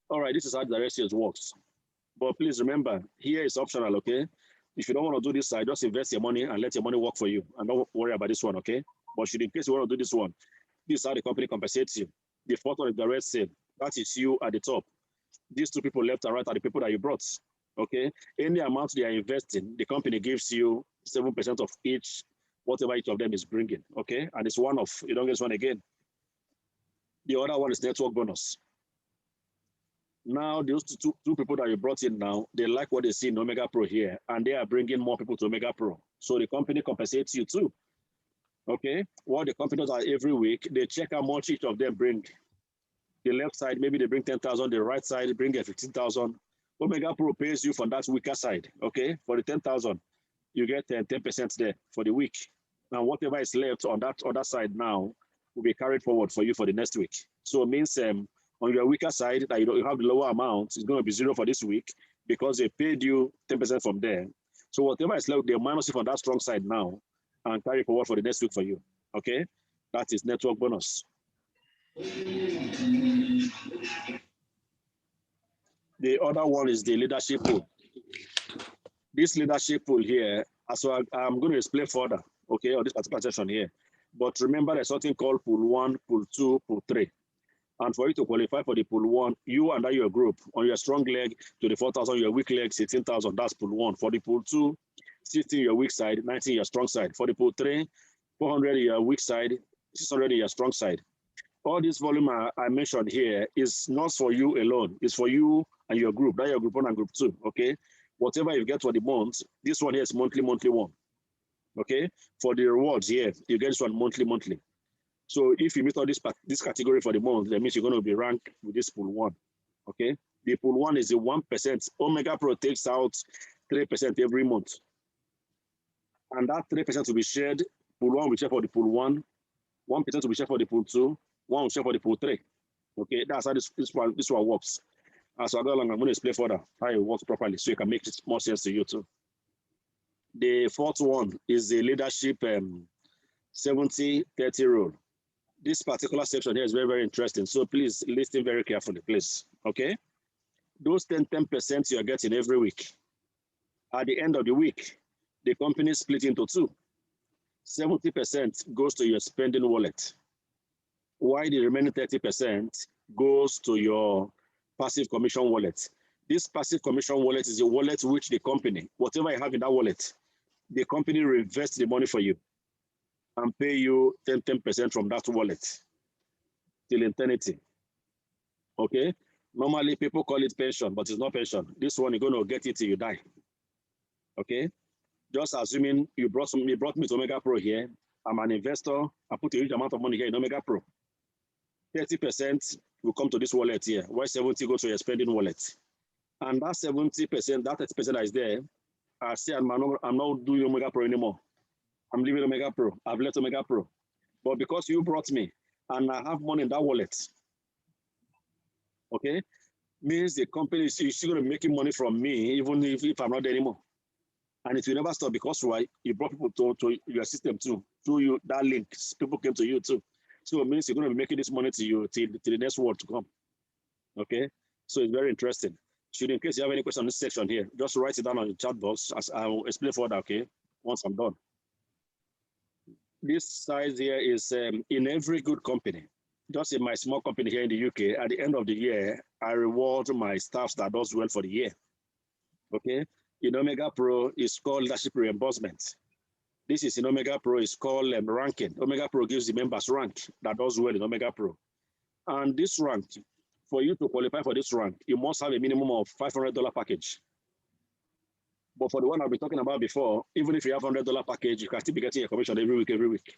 All right, this is how direct sales works. But please remember, here is optional, okay? If you don't want to do this side, just invest your money and let your money work for you. And don't worry about this one, okay? But should in case you want to do this one, this is how the company compensates you. The fourth one is direct sale. That is you at the top. These two people left and right are the people that you brought, okay? Any amount they are investing, the company gives you 7% of each, whatever each of them is bringing, okay? And it's one off. You don't get one again. The other one is network bonus. Now, those two people that you brought in now, they like what they see in OMEGAPRO here, and they are bringing more people to OMEGAPRO. So the company compensates you too. Okay, what the company does every week, they check how much each of them bring. The left side, maybe they bring 10,000, the right side, bring 15,000. OMEGAPRO pays you for that weaker side, okay? For the 10,000, you get 10% there for the week. Now, whatever is left on that other side now will be carried forward for you for the next week. So it means on your weaker side, that you have the lower amount, it's going to be 0 for this week because they paid you 10% from there. So whatever is left, they minus it from that strong side now and carry forward for the next week for you, okay? That is network bonus. The other one is the leadership pool. This leadership pool here, so I'm going to explain further, okay, on this particular session here. But remember, there's something called pool 1, pool 2, pool 3. And for you to qualify for the pool 1, you and your group, on your strong leg, 24,000, your weak leg, 16,000, that's pool 1. For the pool 2, 16 your weak side, 19 your strong side. For the pool 3, 400 your weak side, 600 your strong side. All this volume I mentioned here is not for you alone. It's for you and your group. That's your group 1 and group 2, okay? Whatever you get for the month, this one here is monthly one, okay? For the rewards here, you get this one monthly. So if you meet all this category for the month, that means you're going to be ranked with this pool 1, okay? The pool 1 is the 1%. OMEGAPRO takes out 3% every month. And that 3% will be shared. Pool 1 will share for the pool 1, 1% will be shared for the pool 2, 1 will share for the pool 3. Okay, that's how this one works. As I go along, I'm going to explain further how it works properly so it can make more sense to you too. The fourth one is the leadership 70-30 rule. This particular section here is very, very interesting. So please listen very carefully, please. Okay? Those 10% you're getting every week, at the end of the week, the company split into 2. 70% goes to your spending wallet, while the remaining 30% goes to your passive commission wallet. This passive commission wallet is a wallet which the company, whatever you have in that wallet, the company reinvests the money for you and pay you 10% from that wallet till eternity. Okay? Normally people call it pension, but it's not pension. This one you're going to get it till you die. Okay? Just assuming you brought me to OMEGAPRO here, I'm an investor, I put a huge amount of money here in OMEGAPRO. 30% will come to this wallet here, while 70% goes to your spending wallet. And that 70%, that 30% that is there, I say I'm not doing OMEGAPRO anymore. I'm leaving OMEGAPRO. I've left OMEGAPRO. But because you brought me and I have money in that wallet, okay, means the company is still going to be making money from me, even if I'm not there anymore. And it will never stop because why? You brought people to your system too. Through you, that link, people came to you too. So it means you're going to be making this money to you till the next world to come. Okay? So it's very interesting. Should in case you have any question on this section here, just write it down on the chat box as I will explain further, okay? Once I'm done. This size here is in every good company. Just in my small company here in the UK, at the end of the year, I reward my staff that does well for the year. Okay. In OMEGAPRO, it's called leadership reimbursement. This is in OMEGAPRO, it's called ranking. OMEGAPRO gives the members rank that does well in OMEGAPRO. And this rank, for you to qualify for this rank, you must have a minimum of $500 package. But for the one I've been talking about before, even if you have $100 package, you can still be getting a commission every week.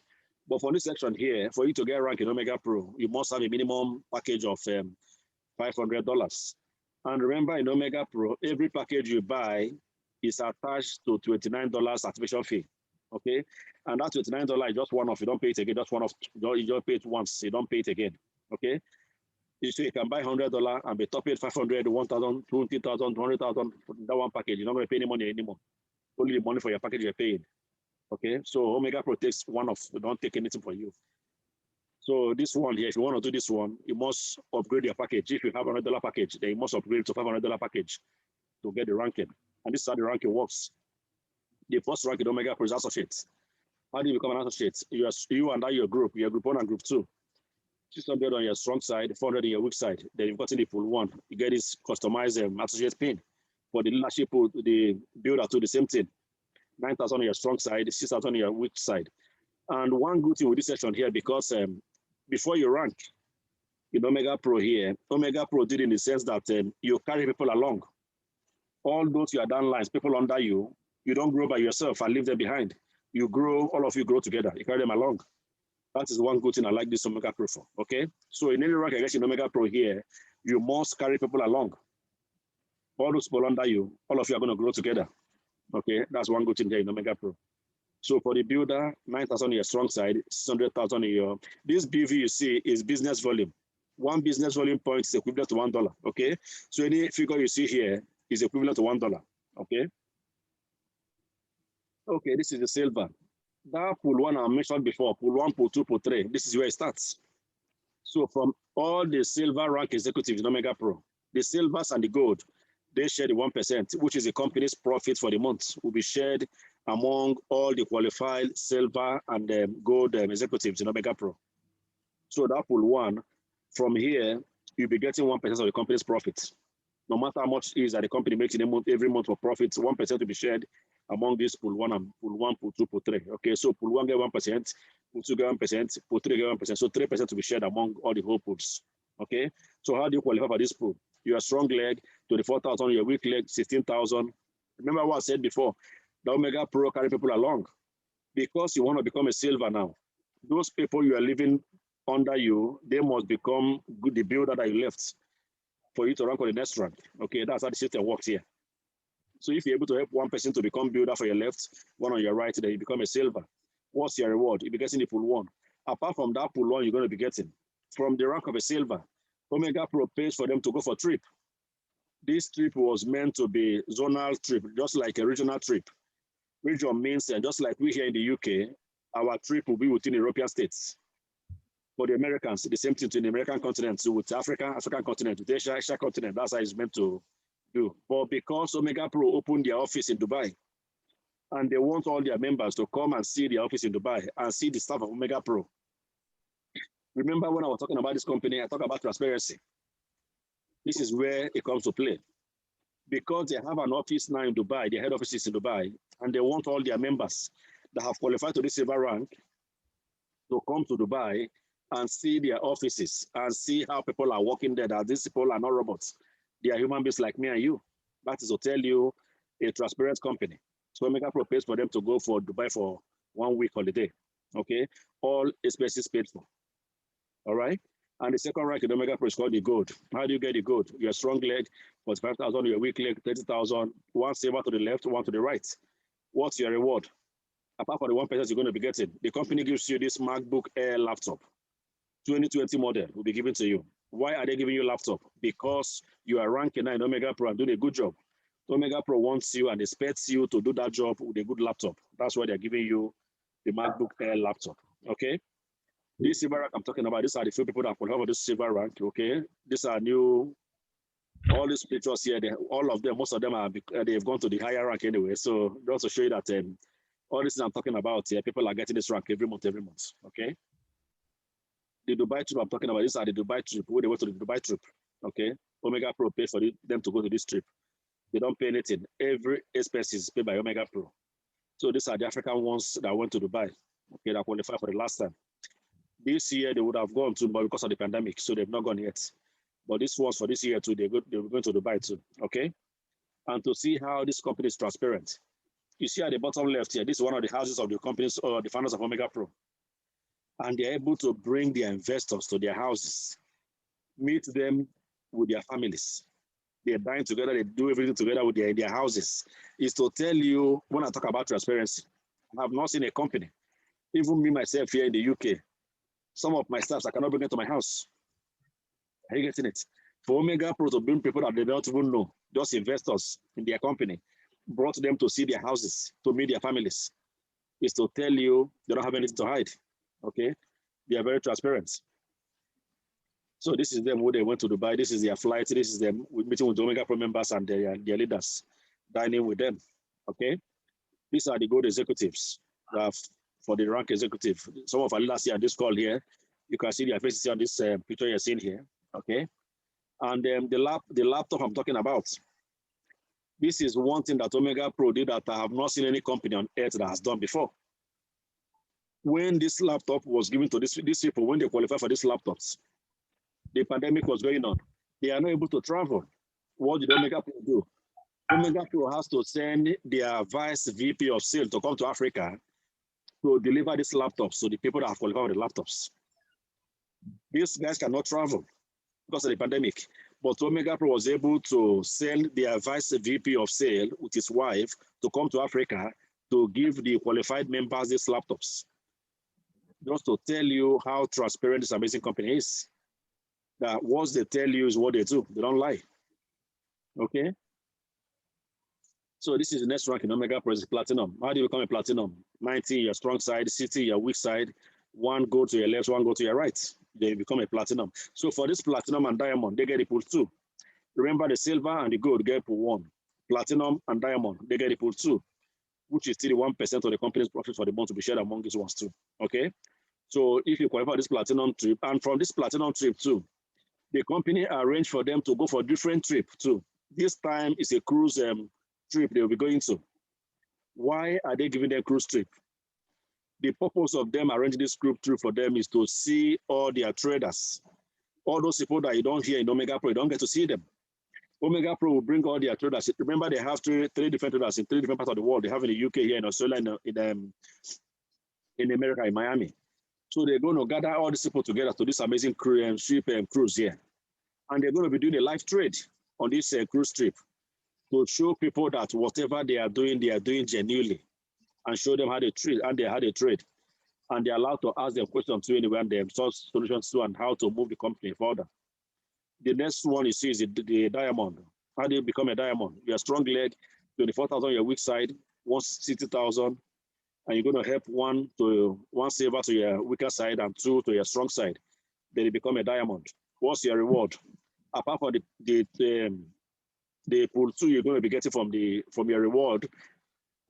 But for this section here, for you to get rank in OMEGAPRO, you must have a minimum package of $500. And remember, in OMEGAPRO, every package you buy is attached to $29 activation fee. Okay, and that $29 is just one off. You don't pay it again. Just one off. You just pay it once. You don't pay it again. Okay. So you can buy $100 and be top paid 500, 1,000, 20,000, 200,000 for that one package. You're not going to pay any money anymore. Only the money for your package you're paying. Okay. So OMEGAPRO takes one off. They don't take anything for you. So this one here, if you want to do this one, you must upgrade your package. If you have a $100 package, then you must upgrade to $500 package to get the ranking. And this is how the ranking works. The first rank in OMEGAPRO is associate. How do you become an associate? You and your group 1 and group 2. 600 on your strong side, 400 on your weak side. Then you've gotten the pool 1. You get this customized associate pin. For the leadership pool, the builder too, the same thing. 9,000 on your strong side, 6,000 on your weak side. And one good thing with this section here, because before you rank in OMEGAPRO here, OMEGAPRO did in the sense that you carry people along. All those your downlines, people under you, you don't grow by yourself and leave them behind. You grow, all of you grow together. You carry them along. That is one good thing I like this OMEGAPRO for. Okay. So in any rank I guess in OMEGAPRO here, you must carry people along. All those people under you, all of you are going to grow together. Okay. That's one good thing here in OMEGAPRO. So for the builder, 9,000 on your strong side, 600,000 on your. This BV you see is business volume. One business volume point is equivalent to $1. Okay. So any figure you see here is equivalent to $1. Okay. Okay, this is the silver. That pool 1 I mentioned before, pool 1, pool 2, pool 3, this is where it starts. So from all the silver rank executives in OMEGAPRO, the silvers and the gold, they share the 1%, which is the company's profit for the month, will be shared among all the qualified silver and gold executives in OMEGAPRO. So that pool 1, from here, you'll be getting 1% of the company's profit. No matter how much is that the company makes in a month, every month for profits, 1% will be shared among these pool 1 and pool 1, pool 2, pool 3. Okay, so pool 1 get 1%, pool 2 get 1%, pool 3 get 1%. So 3% to be shared among all the whole pools. Okay, so how do you qualify for this pool? Your strong leg, 24,000, your weak leg, 16,000. Remember what I said before, the OMEGAPRO carry people along. Because you want to become a silver now, those people you are living under you, they must become good, the builder that you left for you to rank on the next rank. Okay, that's how the system works here. So if you're able to help one person to become builder for your left, one on your right, then you become a silver. What's your reward? You'll be getting the pool 1. Apart from that pool 1, you're going to be getting from the rank of a silver, OMEGAPRO pays for them to go for trip. This trip was meant to be zonal trip, just like a regional trip. Region means just like we here in the UK, our trip will be within European states. For the Americans, the same thing to the American continent, so with African continent, with Asia continent, that's how it's meant to do. But because OMEGAPRO opened their office in Dubai, and they want all their members to come and see their office in Dubai and see the staff of OMEGAPRO. Remember when I was talking about this company, I talked about transparency. This is where it comes to play. Because they have an office now in Dubai, their head office is in Dubai, and they want all their members that have qualified to this silver rank to come to Dubai and see their offices and see how people are working there, that these people are not robots. They are human beings like me and you. That is to tell you a transparent company. So OMEGAPRO pays for them to go for Dubai for 1 week holiday. Okay, all expenses paid for. All right. And the second rank in OMEGAPRO is called the gold. How do you get the gold? Your strong leg, 45,000, your weak leg, 30,000, one silver to the left, one to the right. What's your reward? Apart from the 1% you're going to be getting, the company gives you this MacBook Air laptop. 2020 model will be given to you. Why are they giving you a laptop? Because you are ranking in OMEGAPRO and doing a good job. OMEGAPRO wants you and expects you to do that job with a good laptop. That's why they're giving you the MacBook Air laptop. Okay. This silver rank I'm talking about, these are the few people that qualify for this silver rank. Okay. These are new. All these pictures here, all of them, most of them are they've gone to the higher rank anyway. So just to show you that All this I'm talking about here, people are getting this rank every month, okay? The Dubai trip I'm talking about, these are the Dubai trip, where they went to the Dubai trip, okay? OMEGAPRO pay for them to go to this trip. They don't pay anything. Every expense is paid by OMEGAPRO. So these are the African ones that went to Dubai, okay, that qualified for the last time. This year, they would have gone to, but because of the pandemic, so they've not gone yet. But this was for this year too, they were going to Dubai too, okay? And to see how this company is transparent. You see at the bottom left here, this is one of the houses of the companies or the founders of OMEGAPRO. And they're able to bring their investors to their houses, meet them with their families. They're dying together, they do everything together with their houses. Is to tell you, when I talk about transparency, I have not seen a company, even me myself here in the UK, some of my staffs, I cannot bring them to my house. Are you getting it? For OMEGAPRO to bring people that they don't even know, just investors in their company, brought them to see their houses, to meet their families, is to tell you they don't have anything to hide, okay? They are very transparent. So this is them who they went to Dubai. This is their flight. This is them meeting with the OMEGAPRO members and their leaders, dining with them, okay? These are the good executives for the rank executive. Some of our leaders here on this call here, you can see their faces on this picture you're seeing here, okay? And the laptop I'm talking about, this is one thing that OMEGAPRO did that I have not seen any company on earth that has done before. When this laptop was given to these people, when they qualify for these laptops, the pandemic was going on. They are not able to travel. What did OMEGAPRO do? OMEGAPRO has to send their vice VP of sales to come to Africa to deliver these laptops to the people that have qualified for the laptops. These guys cannot travel because of the pandemic, but OMEGAPRO was able to send their vice VP of sale with his wife to come to Africa to give the qualified members these laptops. Just to tell you how transparent this amazing company is. That what they tell you is what they do. They don't lie. Okay? So this is the next rank in OMEGAPRO is platinum. How do you become a platinum? 90, your strong side, 60, your weak side. One go to your left, one go to your right. They become a platinum. So for this platinum and diamond, they get a pool 2. Remember the silver and the gold get pool 1. Platinum and diamond, they get a pool 2, which is 31% of the company's profit for the month to be shared among these ones too. Okay? So if you qualify this platinum trip, and from this platinum trip too, the company arranged for them to go for a different trip too. This time is a cruise trip they will be going to. Why are they giving them cruise trip? The purpose of them arranging this group trip for them is to see all their traders. All those people that you don't hear in OMEGAPRO, you don't get to see them. OMEGAPRO will bring all their traders. Remember, they have three different traders in 3 different parts of the world. They have in the UK, here in Australia, in America, in Miami. So they're going to gather all these people together to this amazing ship cruise here. And they're going to be doing a live trade on this cruise trip to show people that whatever they are doing genuinely, and show them how they trade, and how they trade. And they're allowed to ask them questions too anyway, and they solve solutions too, and how to move the company further. The next one you see is the diamond. How do you become a diamond? You're a strong leg, 24,000 your weak side, 160,000, and you're going to help one silver to your weaker side and 2 to your strong side. Then you become a diamond. What's your reward? Apart from the pool 2 you're going to be getting from your reward,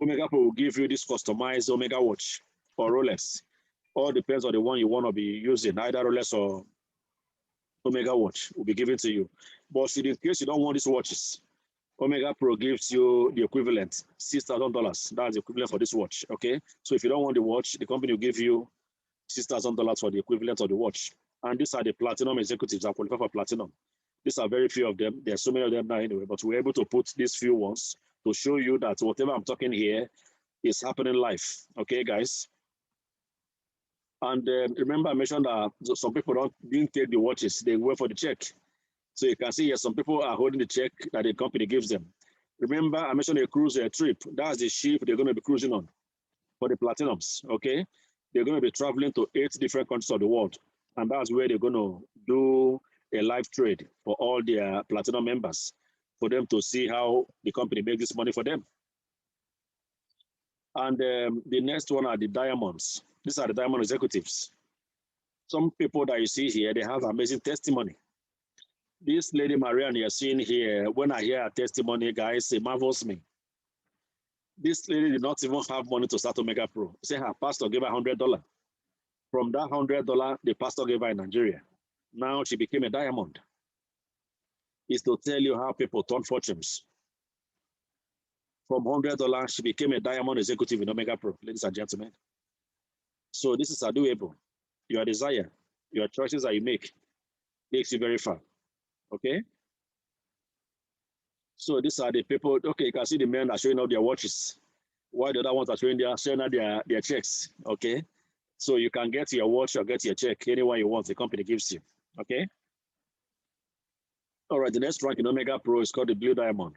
OMEGAPRO will give you this customized Omega watch or Rolex. All depends on the one you want to be using, either Rolex or Omega watch will be given to you. But in case you don't want these watches, OMEGAPRO gives you the equivalent, $6,000. That's the equivalent for this watch, okay? So if you don't want the watch, the company will give you $6,000 for the equivalent of the watch. And these are the platinum executives that qualify for platinum. These are very few of them. There are so many of them now anyway, but we're able to put these few ones to show you that whatever I'm talking here is happening live, okay, guys? And remember, I mentioned that some people didn't take the watches, they wait for the check. So you can see here, some people are holding the check that the company gives them. Remember, I mentioned a cruise trip. That's the ship they're going to be cruising on for the platinums, okay? They're going to be traveling to 8 different countries of the world. And that's where they're going to do a live trade for all their platinum members, for them to see how the company makes this money for them. And the next one are the diamonds. These are the diamond executives. Some people that you see here, they have amazing testimony. This lady Marianne you're seeing here, when I hear her testimony, guys, it marvels me. This lady did not even have money to start OMEGAPRO. Say her pastor gave her $100. From that $100, the pastor gave her in Nigeria. Now she became a diamond. It's to tell you how people turn fortunes. From $100, she became a diamond executive in OMEGAPRO, ladies and gentlemen. So this is doable. Your desire, your choices that you make takes you very far. Okay? So these are the people. Okay, you can see the men are showing up their watches, while the other ones are showing out their checks. Okay? So you can get your watch or get your check anyone you want, the company gives you. Okay? All right, the next rank in OMEGAPRO is called the Blue Diamond.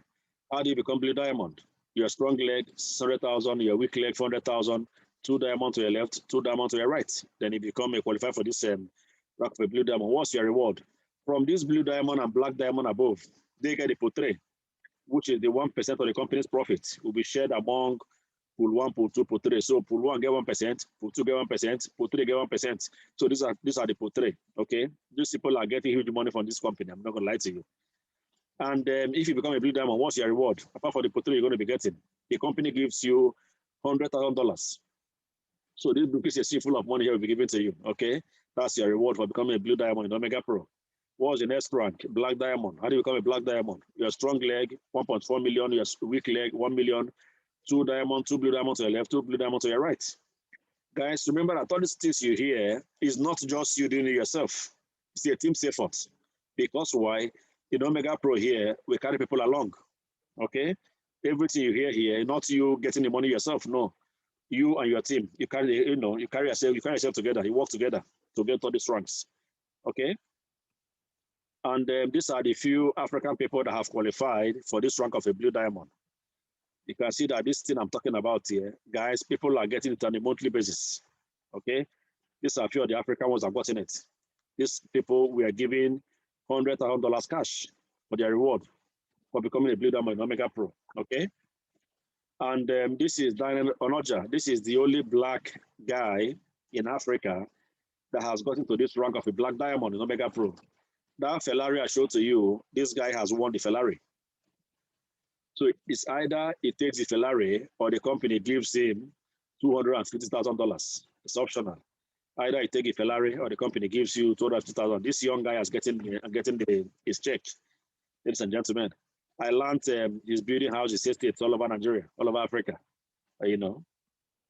How do you become Blue Diamond? Your strong leg, 600,000, your weak leg, 400,000, 2 diamonds to your left, 2 diamonds to your right. Then you become a qualifier for this rank for a Blue Diamond. What's your reward? From this Blue Diamond and Black Diamond above, they get the portrait, which is the 1% of the company's profit, will be shared among pool 1, pool 2, pool 3. So pool 1 get 1%, pool 2 get 1%, pool 3 get 1%. So these are the pool 3, okay? These people are getting huge money from this company. I'm not going to lie to you. And if you become a Blue Diamond, what's your reward? Apart from the pool 3 you're going to be getting, the company gives you $100,000. So this book is a sea full of money here will be given to you, okay? That's your reward for becoming a Blue Diamond in OMEGAPRO. What's the next rank? Black Diamond. How do you become a Black Diamond? Your strong leg, 1.4 million. Your weak leg, 1 million. 2 diamonds, 2 blue diamonds to your left, 2 blue diamonds to your right. Guys, remember that all these things you hear is not just you doing it yourself. It's a team effort. Because why? In OMEGAPRO here, we carry people along. Okay? Everything you hear here, not you getting the money yourself. No. You and your team, you carry yourself together, you work together to get all these ranks. Okay? And these are the few African people that have qualified for this rank of a Blue Diamond. You can see that this thing I'm talking about here, guys, people are getting it on a monthly basis. Okay? These are a few of the African ones that have gotten it. These people we are giving $100,000 cash for their reward for becoming a Blue Diamond in OMEGAPRO. Okay? And this is Daniel Onoja. This is the only black guy in Africa that has gotten to this rank of a Black Diamond in OMEGAPRO. That Ferrari I showed to you, this guy has won the Ferrari. So it's either he takes the Ferrari or the company gives him $250,000. It's optional. Either he take a Ferrari or the company gives you $250,000. This young guy is getting his check. Ladies and gentlemen, I learned he's building houses, estates all over Nigeria, all over Africa. You know,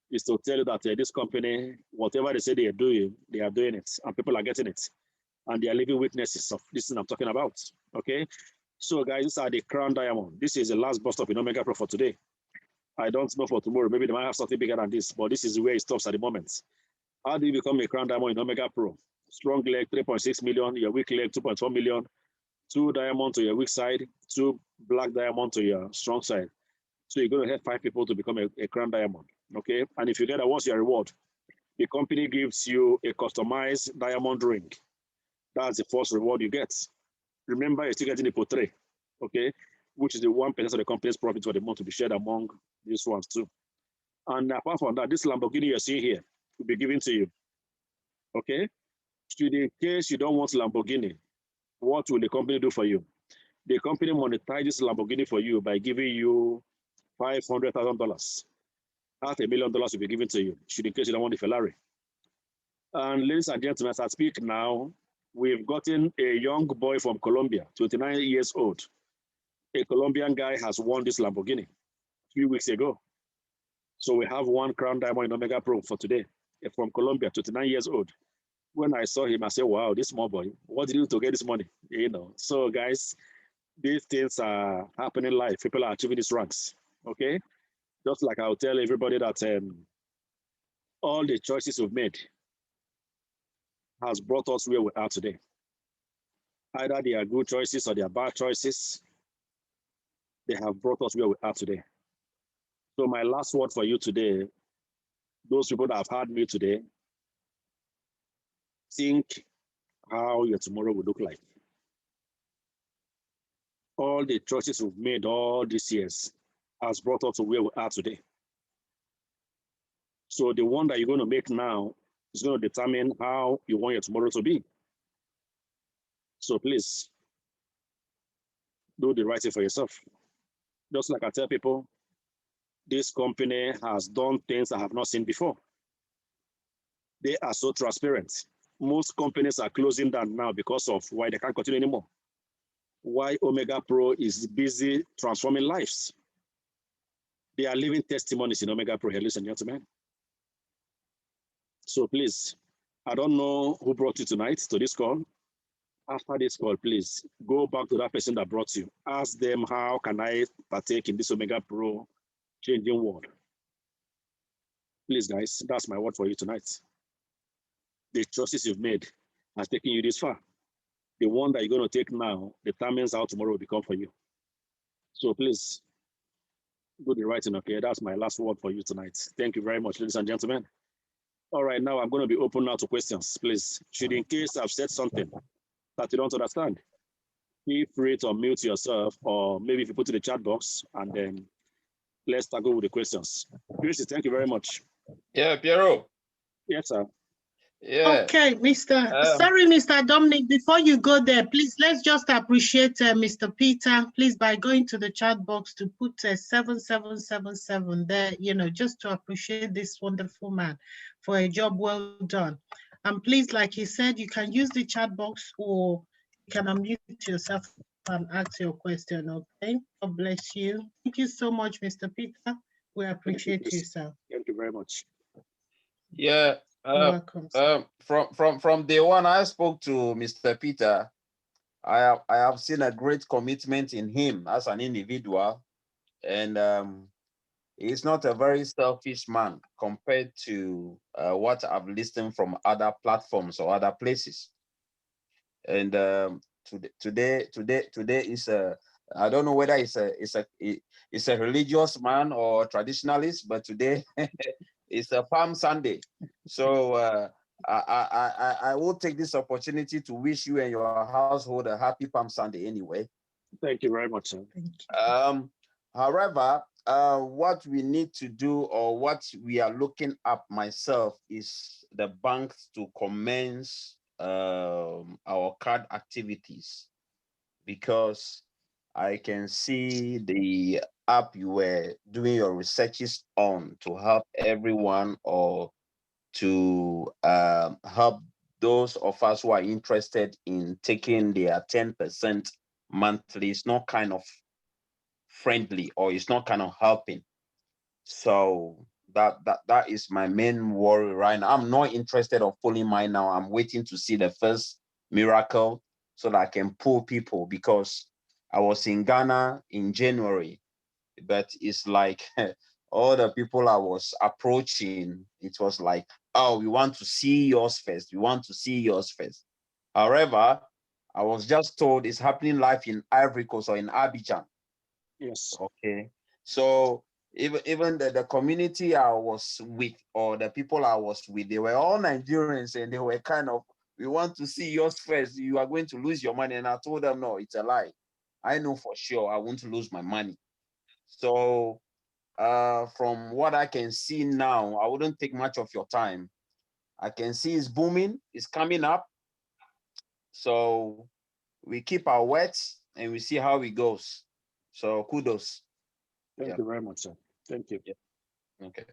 is to tell you that this company, whatever they say they are doing it, and people are getting it, and they are living witnesses of this thing I'm talking about. Okay. So guys, these are the Crown Diamond. This is the last bus stop in OMEGAPRO for today. I don't know for tomorrow. Maybe they might have something bigger than this, but this is where it stops at the moment. How do you become a Crown Diamond in OMEGAPRO? Strong leg, 3.6 million. Your weak leg, 2.4 million. 2 diamonds to your weak side. 2 black diamonds to your strong side. So you're going to have 5 people to become a Crown Diamond. Okay? And if you get that, what's your reward? The company gives you a customized diamond ring. That's the first reward you get. Remember, you're still getting the portrait, okay, which is the 1% of the company's profit for the month to be shared among these ones too. And apart from that, this Lamborghini you're seeing here will be given to you, okay? So in case you don't want Lamborghini, what will the company do for you? The company monetizes Lamborghini for you by giving you $500,000. $500,000 will be given to you, should in case you don't want the Ferrari. And ladies and gentlemen, as I speak now, we've gotten a young boy from Colombia, 29 years old. A Colombian guy has won this Lamborghini a few weeks ago. So we have 1 Crown Diamond in OMEGAPRO for today. From Colombia, 29 years old. When I saw him, I said, wow, this small boy, what did you do to get this money? You know, so guys, these things are happening live. People are achieving these ranks, okay? Just like I'll tell everybody that all the choices we've made has brought us where we are today. Either they are good choices or they are bad choices. They have brought us where we are today. So my last word for you today, those people that have heard me today, think how your tomorrow will look like. All the choices we've made all these years has brought us to where we are today. So the one that you're going to make now is going to determine how you want your tomorrow to be. So please, do the right thing for yourself. Just like I tell people, This company has done things I have not seen before. They are so transparent. Most companies are closing down now because of why they can't continue anymore. Why OMEGAPRO is busy transforming lives. They are living testimonies in OMEGAPRO here, ladies and gentlemen. So please, I don't know who brought you tonight to this call. After this call, please go back to that person that brought you. Ask them, how can I partake in this OMEGAPRO changing world? Please, guys, that's my word for you tonight. The choices you've made has taken you this far. The one that you're going to take now determines how tomorrow will become for you. So please, do the right thing, okay? That's my last word for you tonight. Thank you very much, ladies and gentlemen. All right, now I'm going to be open now to questions, please. Should in case I've said something that you don't understand, feel free to unmute yourself, or maybe if you put in the chat box, and then let's tackle with the questions. Christy, thank you very much. Yeah, Piero. Yes, sir. Yeah. Okay, sorry, Mr. Dominic, before you go there, please, let's just appreciate Mr. Peter, please, by going to the chat box to put 7777 there, just to appreciate this wonderful man for a job well done. And please, like he said, you can use the chat box, or you can unmute yourself and ask your question, okay? God bless you. Thank you so much, Mr. Peter. We appreciate you, sir. Thank you very much. Yeah. Welcome. From day one, I spoke to Mr. Peter. I have seen a great commitment in him as an individual, and he's not a very selfish man compared to what I've listened from other platforms or other places. And today is a, I don't know whether it's a religious man or traditionalist, but today it's a Palm Sunday. So I will take this opportunity to wish you and your household a happy Palm Sunday anyway. Thank you very much, sir. Thank you. However, what we need to do, or what we are looking up myself, is the banks to commence our card activities, because I can see the app you were doing your researches on to help everyone, or to help those of us who are interested in taking their 10% monthly. It's not kind of friendly, or it's not kind of helping. So that is my main worry right now. I'm not interested of pulling mine now. I'm waiting to see the first miracle so that I can pull people, because I was in Ghana in January, but it's like all the people I was approaching, it was like, oh, we want to see yours first. We want to see yours first. However, I was just told it's happening live in Ivory Coast, or in Abidjan. Yes. Okay. So even the community I was with, or the people I was with, they were all Nigerians, and they were kind of, we want to see yours first. You are going to lose your money. And I told them, no, it's a lie. I know for sure I won't lose my money. So from what I can see now, I wouldn't take much of your time. I can see it's booming, it's coming up. So we keep our words and we see how it goes. So kudos. Thank you very much, sir. Thank you. Yeah. Okay.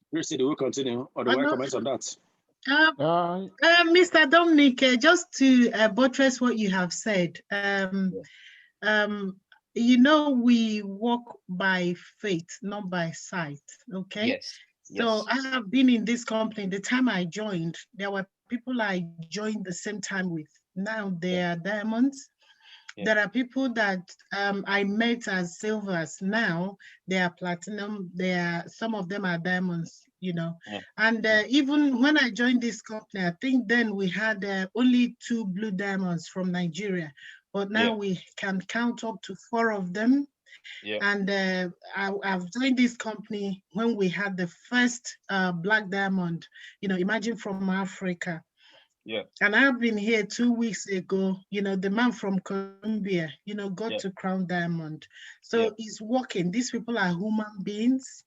Christy, do we continue, or do I comment on that? Mr. Dominic, just to buttress what you have said, we walk by faith, not by sight. Okay. Yes. So I have been in this company. The time I joined, there were people I joined the same time with. Now they are diamonds. Yeah. There are people that I met as silvers. Now they are platinum. Some of them are diamonds, Yeah. And even when I joined this company, I think then we had only 2 blue diamonds from Nigeria, but now we can count up to 4 of them. Yeah. And I've joined this company when we had the first black diamond, imagine, from Africa. Yeah. And I've been here 2 weeks ago, the man from Colombia, got to crown diamond. So it's working. These people are human beings.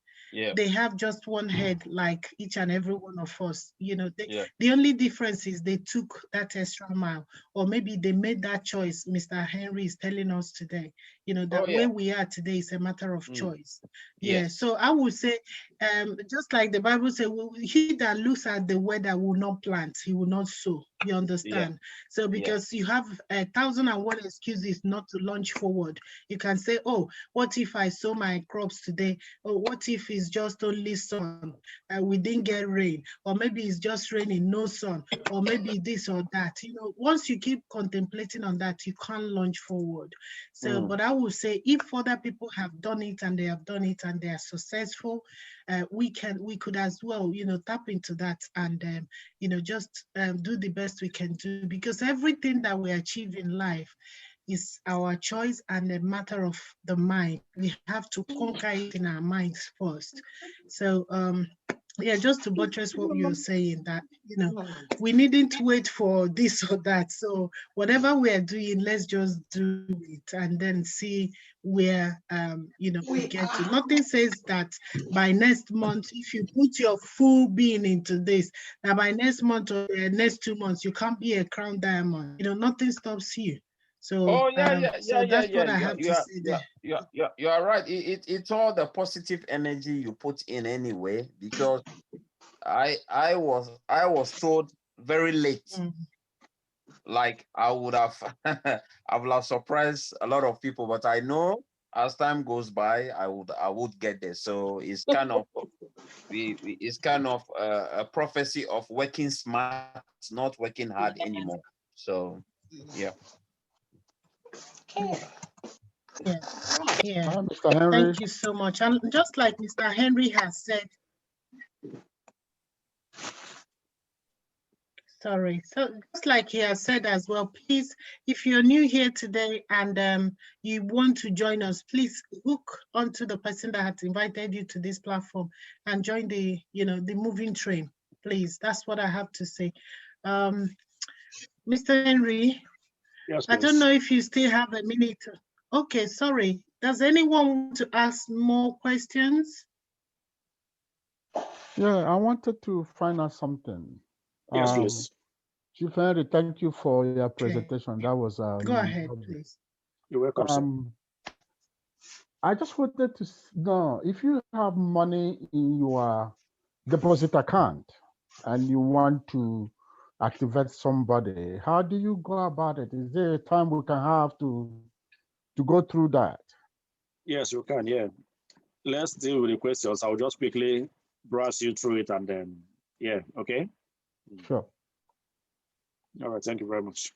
they have just one head like each and every one of us. The only difference is they took that extra mile, or maybe they made that choice. Mr. Henry is telling us today, that where we are today is a matter of choice. So I would say, just like the Bible says, he that looks at the weather will not plant, he will not sow. You understand? So because you have 1,001 excuses not to launch forward, you can say, oh, what if I sow my crops today? Or what if it's just only sun and we didn't get rain? Or maybe it's just raining, no sun, or maybe this or that. Once you keep contemplating on that, you can't launch forward. So, but I would say if other people have done it and they have done it and they are successful, we could as well, tap into that and, just do the best we can do, because everything that we achieve in life is our choice and a matter of the mind. We have to conquer it in our minds first. So, just to buttress what you're saying, that we needn't wait for this or that. So whatever we are doing, let's just do it and then see where we get to. Nothing says that by next month, if you put your full being into this, that by next month or next 2 months you can't be a crown diamond. Nothing stops you. So, that's what I have to say there. You are right. It's all the positive energy you put in anyway, because I was told very late. Like I would have I would have surprised a lot of people, but I know as time goes by, I would get there. So it's kind of a prophecy of working smart, not working hard anymore. So yeah. Mr. Henry. Thank you so much. And just like Mr. Henry has said, sorry. So just like he has said as well, please, if you're new here today and you want to join us, please hook onto the person that has invited you to this platform and join the moving train, please. That's what I have to say. Mr. Henry, yes, I don't know if you still have a minute. Okay, sorry. Does anyone want to ask more questions? Yeah, I wanted to find out something. Yes, please. Chief Henry, thank you for your presentation. That was go ahead, please. You're welcome, sir. I just wanted to know if you have money in your deposit account and you want to activate somebody, how do you go about it? Is there a time we can have to go through that? Yes, you can. Yeah. Let's deal with the questions. I'll just quickly brush you through it and then, yeah, okay? Sure. All right, thank you very much.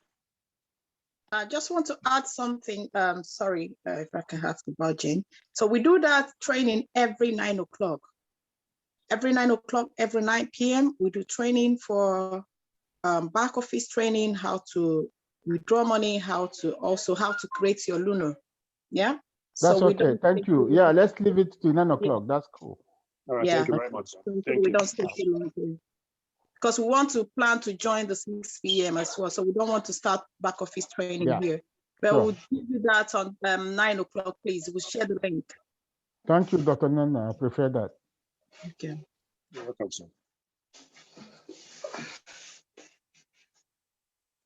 I just want to add something. Sorry, if I can have the budget. So we do that training every 9 o'clock. Every 9 o'clock, every 9 p.m. we do training for back office training, how to withdraw money, how to create your Lunar. Yeah. That's okay. Thank you. Yeah, let's leave it to 9 o'clock. Yeah. That's cool. All right. Thank you very much. Thank you. Don't stay too long. Because we want to plan to join the 6 p.m. as well. So we don't want to start back office training here. But we'll do that on 9 o'clock, please. We'll share the link. Thank you, Dr. Nana. I prefer that. Okay. You're welcome, sir.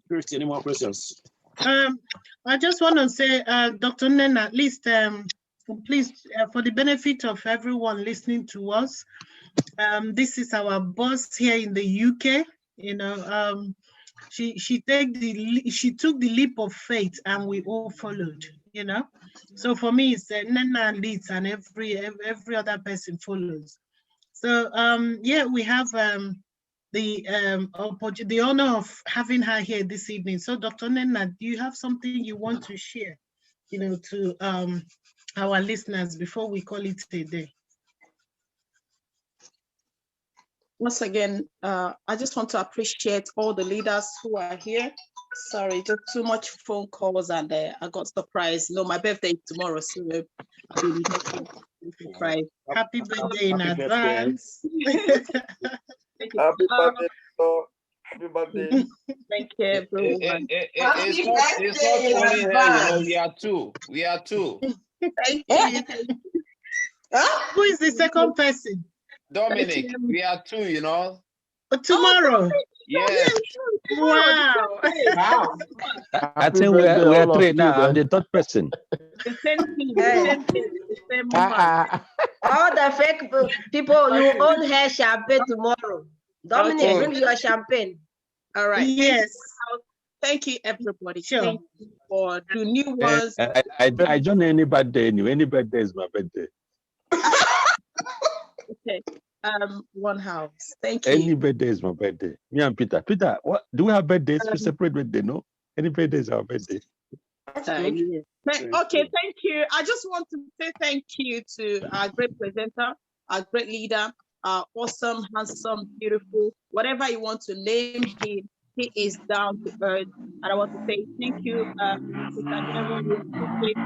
Christy, any more questions? I just want to say, Dr. Nana, at least, please, for the benefit of everyone listening to us, this is our boss here in the UK. She took the leap of faith, and we all followed. So for me, it's Nana leads, and every other person follows. So we have the honor of having her here this evening. So Dr. Nana, do you have something you want to share, to our listeners before we call it a day? Once again, I just want to appreciate all the leaders who are here. Sorry, just too much phone calls and I got surprised. My birthday is tomorrow, so I'll be surprised. Happy birthday in advance. Happy birthday. Happy birthday. Thank you, everyone. It's not only her, we are two. Thank you. Huh? Who is the second person? Dominic, we are two, you know. Tomorrow. Yes. Wow. Wow. I think we're three now. I'm the third person. The same team. Hey. The same team. The same month. All the fake people, you all have champagne tomorrow. Dominic, Okay. bring your champagne. All right. Yes. Thank you, everybody. Sure. Thank you for the new ones. I join any birthday anyway. Any birthday is my birthday. Okay. One house. Thank you. Any birthday is my birthday. Me and Peter. Peter, what do we have birthdays? We separate birthday, no? Any birthday is our birthday. That's good. Okay, thank you. I just want to say thank you to our great presenter, our great leader, our awesome, handsome, beautiful, whatever you want to name him. He is down to earth. And I want to say thank you, Mr. Henry. We appreciate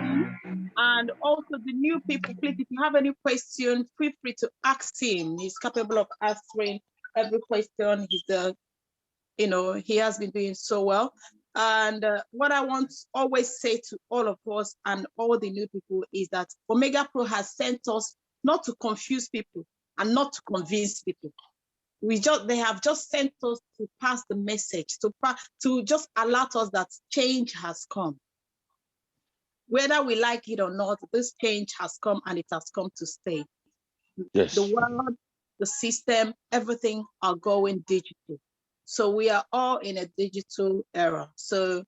you. And also the new people, please, if you have any question, feel free to ask him. He's capable of answering every question. He's he has been doing so well. And what I want to always say to all of us and all the new people is that OMEGAPRO has sent us not to confuse people and not to convince people. They have just sent us to pass the message, to just alert us that change has come. Whether we like it or not, this change has come and it has come to stay. Yes. The world, the system, everything are going digital. So we are all in a digital era. So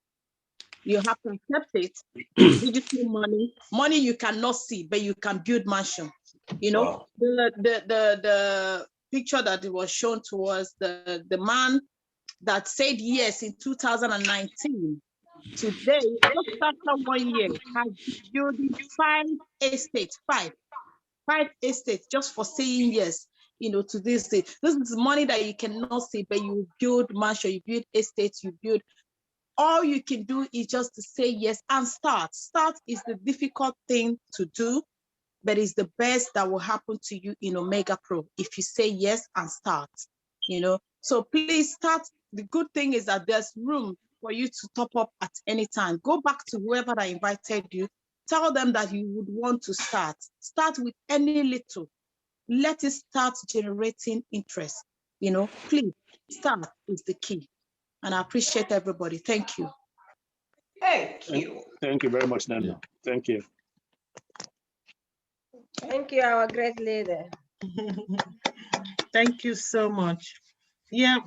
you have to accept it. Digital money you cannot see, but you can build mansion. You know, wow. The picture that it was shown to us, the man that said yes in 2019, today, just after 1 year, has built 5 estates, five estates just for saying yes, to this day. This is money that you cannot see, but you build mansion, you build estates, you build. All you can do is just to say yes and start. Start is the difficult thing to do, but it's the best that will happen to you in OMEGAPRO if you say yes and start, So please start. The good thing is that there's room for you to top up at any time. Go back to whoever that invited you. Tell them that you would want to start. Start with any little. Let it start generating interest. Please start is the key. And I appreciate everybody. Thank you. Thank you. Thank you very much, Nana. Thank you. Thank you, our great leader. Thank you so much. Yeah.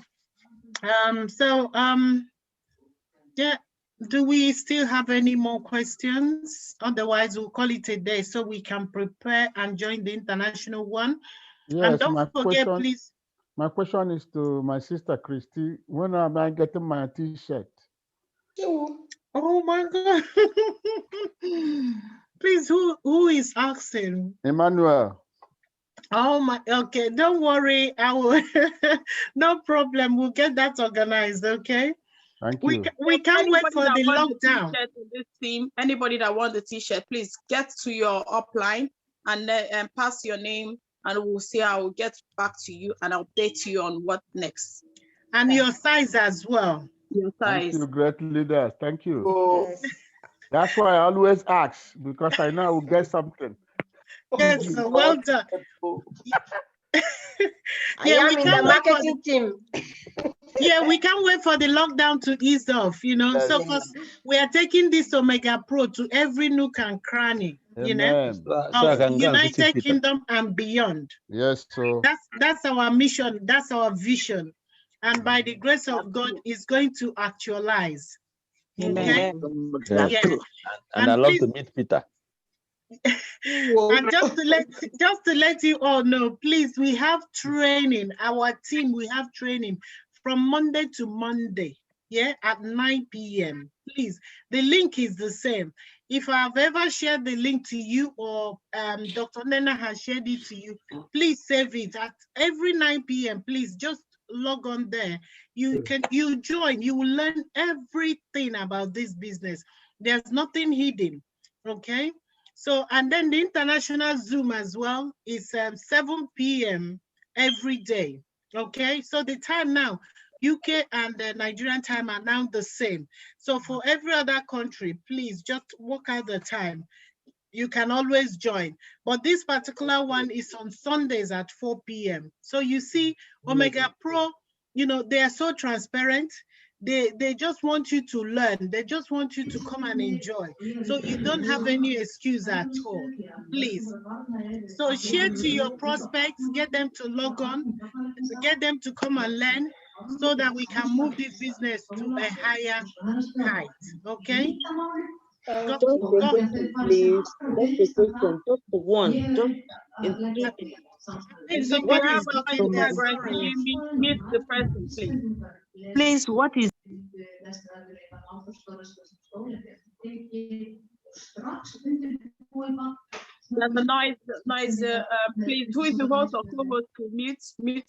Yeah. Do we still have any more questions? Otherwise, we'll call it a day so we can prepare and join the international one. Yes, and don't forget, please. My question is to my sister Christy. When am I getting my T-shirt? Oh my God. Please, who is asking? Emmanuel. Oh my, okay, don't worry. I will. No problem. We'll get that organized, okay? Thank you. We can't wait for the lockdown. This team, anybody that wants the T-shirt, please get to your upline and pass your name, and we'll see. I will get back to you and update you on what next. And your size as well. Your size. Thank you, great leaders. Thank you. Yes. That's why I always ask, because I know I will get something. Yes, so well done. I am in the marketing team. Yeah, we can't wait for the lockdown to ease off, So first, we are taking this OMEGAPRO to every nook and cranny, Amen. of United Kingdom and beyond. Yes, so that's our mission, that's our vision. And by the grace of God, it's going to actualize. Okay? Yeah. And I love to meet Peter. And just to let you all know, please, we have training. Our team, we have training from Monday to Monday, at 9 p.m. Please, the link is the same. If I've ever shared the link to you or Dr. Nena has shared it to you, please save it at every 9 p.m. Please just log on there. You join, you will learn everything about this business. There's nothing hidden, okay? So, and then the international Zoom as well is 7 p.m. every day, okay? So the time now, UK and the Nigerian time are now the same. So for every other country, please just work out the time. you can always join. But this particular one is on Sundays at 4 p.m. So you see, Omega Pro, you know, they are so transparent. They just want you to learn. They just want you to come and enjoy. So you don't have any excuse at all, please. So share to your prospects, get them to log on, get them to come and learn so that we can move this business to a higher height, okay? Just a question, please. Just a question. Just one. Just in 2 minutes. Please, If you have somebody's a talking noise there, background, sorry. kindly mute the person, please. Please, what is There's a noise, please, who is the host or co-host to mute?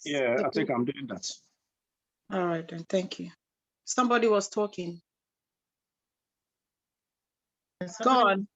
Yeah, the I think I'm doing that. All right, then, thank you. Somebody was talking. Go on.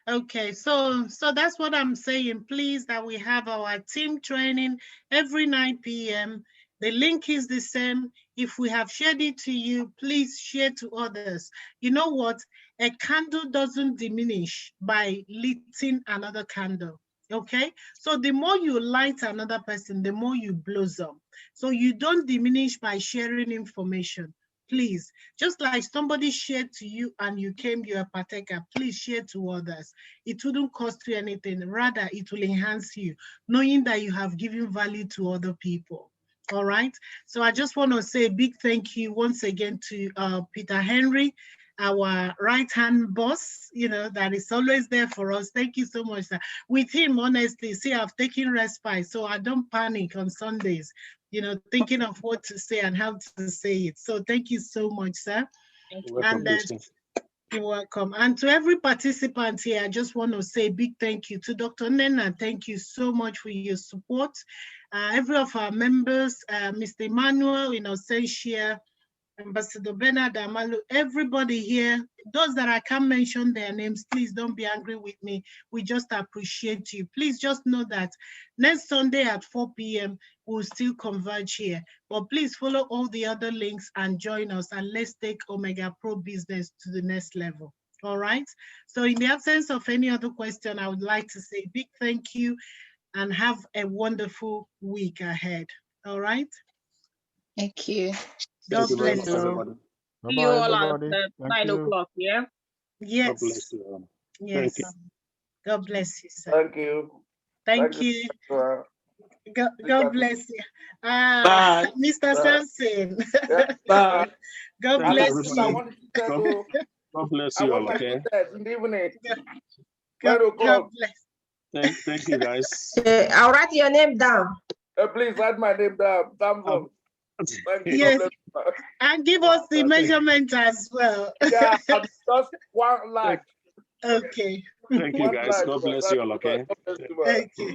Okay, so that's what I'm saying. Please, that we have our team training every 9 p.m. The link is the same. If we have shared it to you, please share to others. You know what? A candle doesn't diminish by lighting another candle. Okay, so the more you light another person, the more you blossom. So you don't diminish by sharing information. Please, just like somebody shared to you and you came, you're a partaker, please share to others. It wouldn't cost you anything. Rather, it will enhance you, knowing that you have given value to other people. All right. So I just want to say a big thank you once again to Peter Henry, our right-hand boss, you know, that is always there for us. Thank you so much, sir. With him, honestly, see, I've taken respite, so I don't panic on Sundays, you know, thinking of what to say and how to say it. So thank you so much, sir. Welcome, You're welcome. And to every participant here, I just want to say a big thank you to Dr. Nena. Thank you so much for your support. Every of our members, Mr. Emmanuel, Innocentia, Ambassador Bernard Amalu, everybody here, those that I can't mention their names, please don't be angry with me. We just appreciate you. Please just know that next Sunday at 4 p.m., we'll still converge here. But please follow all the other links and join us, and let's take Omega Pro business to the next level. All right? So in the absence of any other question, I would like to say big thank you and have a wonderful week ahead. All right? Thank you. God bless much, you. everybody. See you all at everybody. Thank 9 you. o'clock, yeah? God Yes. bless you. Yes. you. God bless you, sir. Thank you. Thank you. sir. God bless you. Bye. Mr. Bye. Samson. Bye. God Thank bless you, I you. wanted to tell you, God bless I you want all, my okay? business in the evening. God 9 o'clock. bless. Thank you, guys. I'll write your name down. Please write my name down. Thumbs up. Thank you. Yes. God bless you. And give us the measurement as well. Yeah, just one like. Okay. Thank you, guys. God bless you all, okay? God bless you, man. Thank you.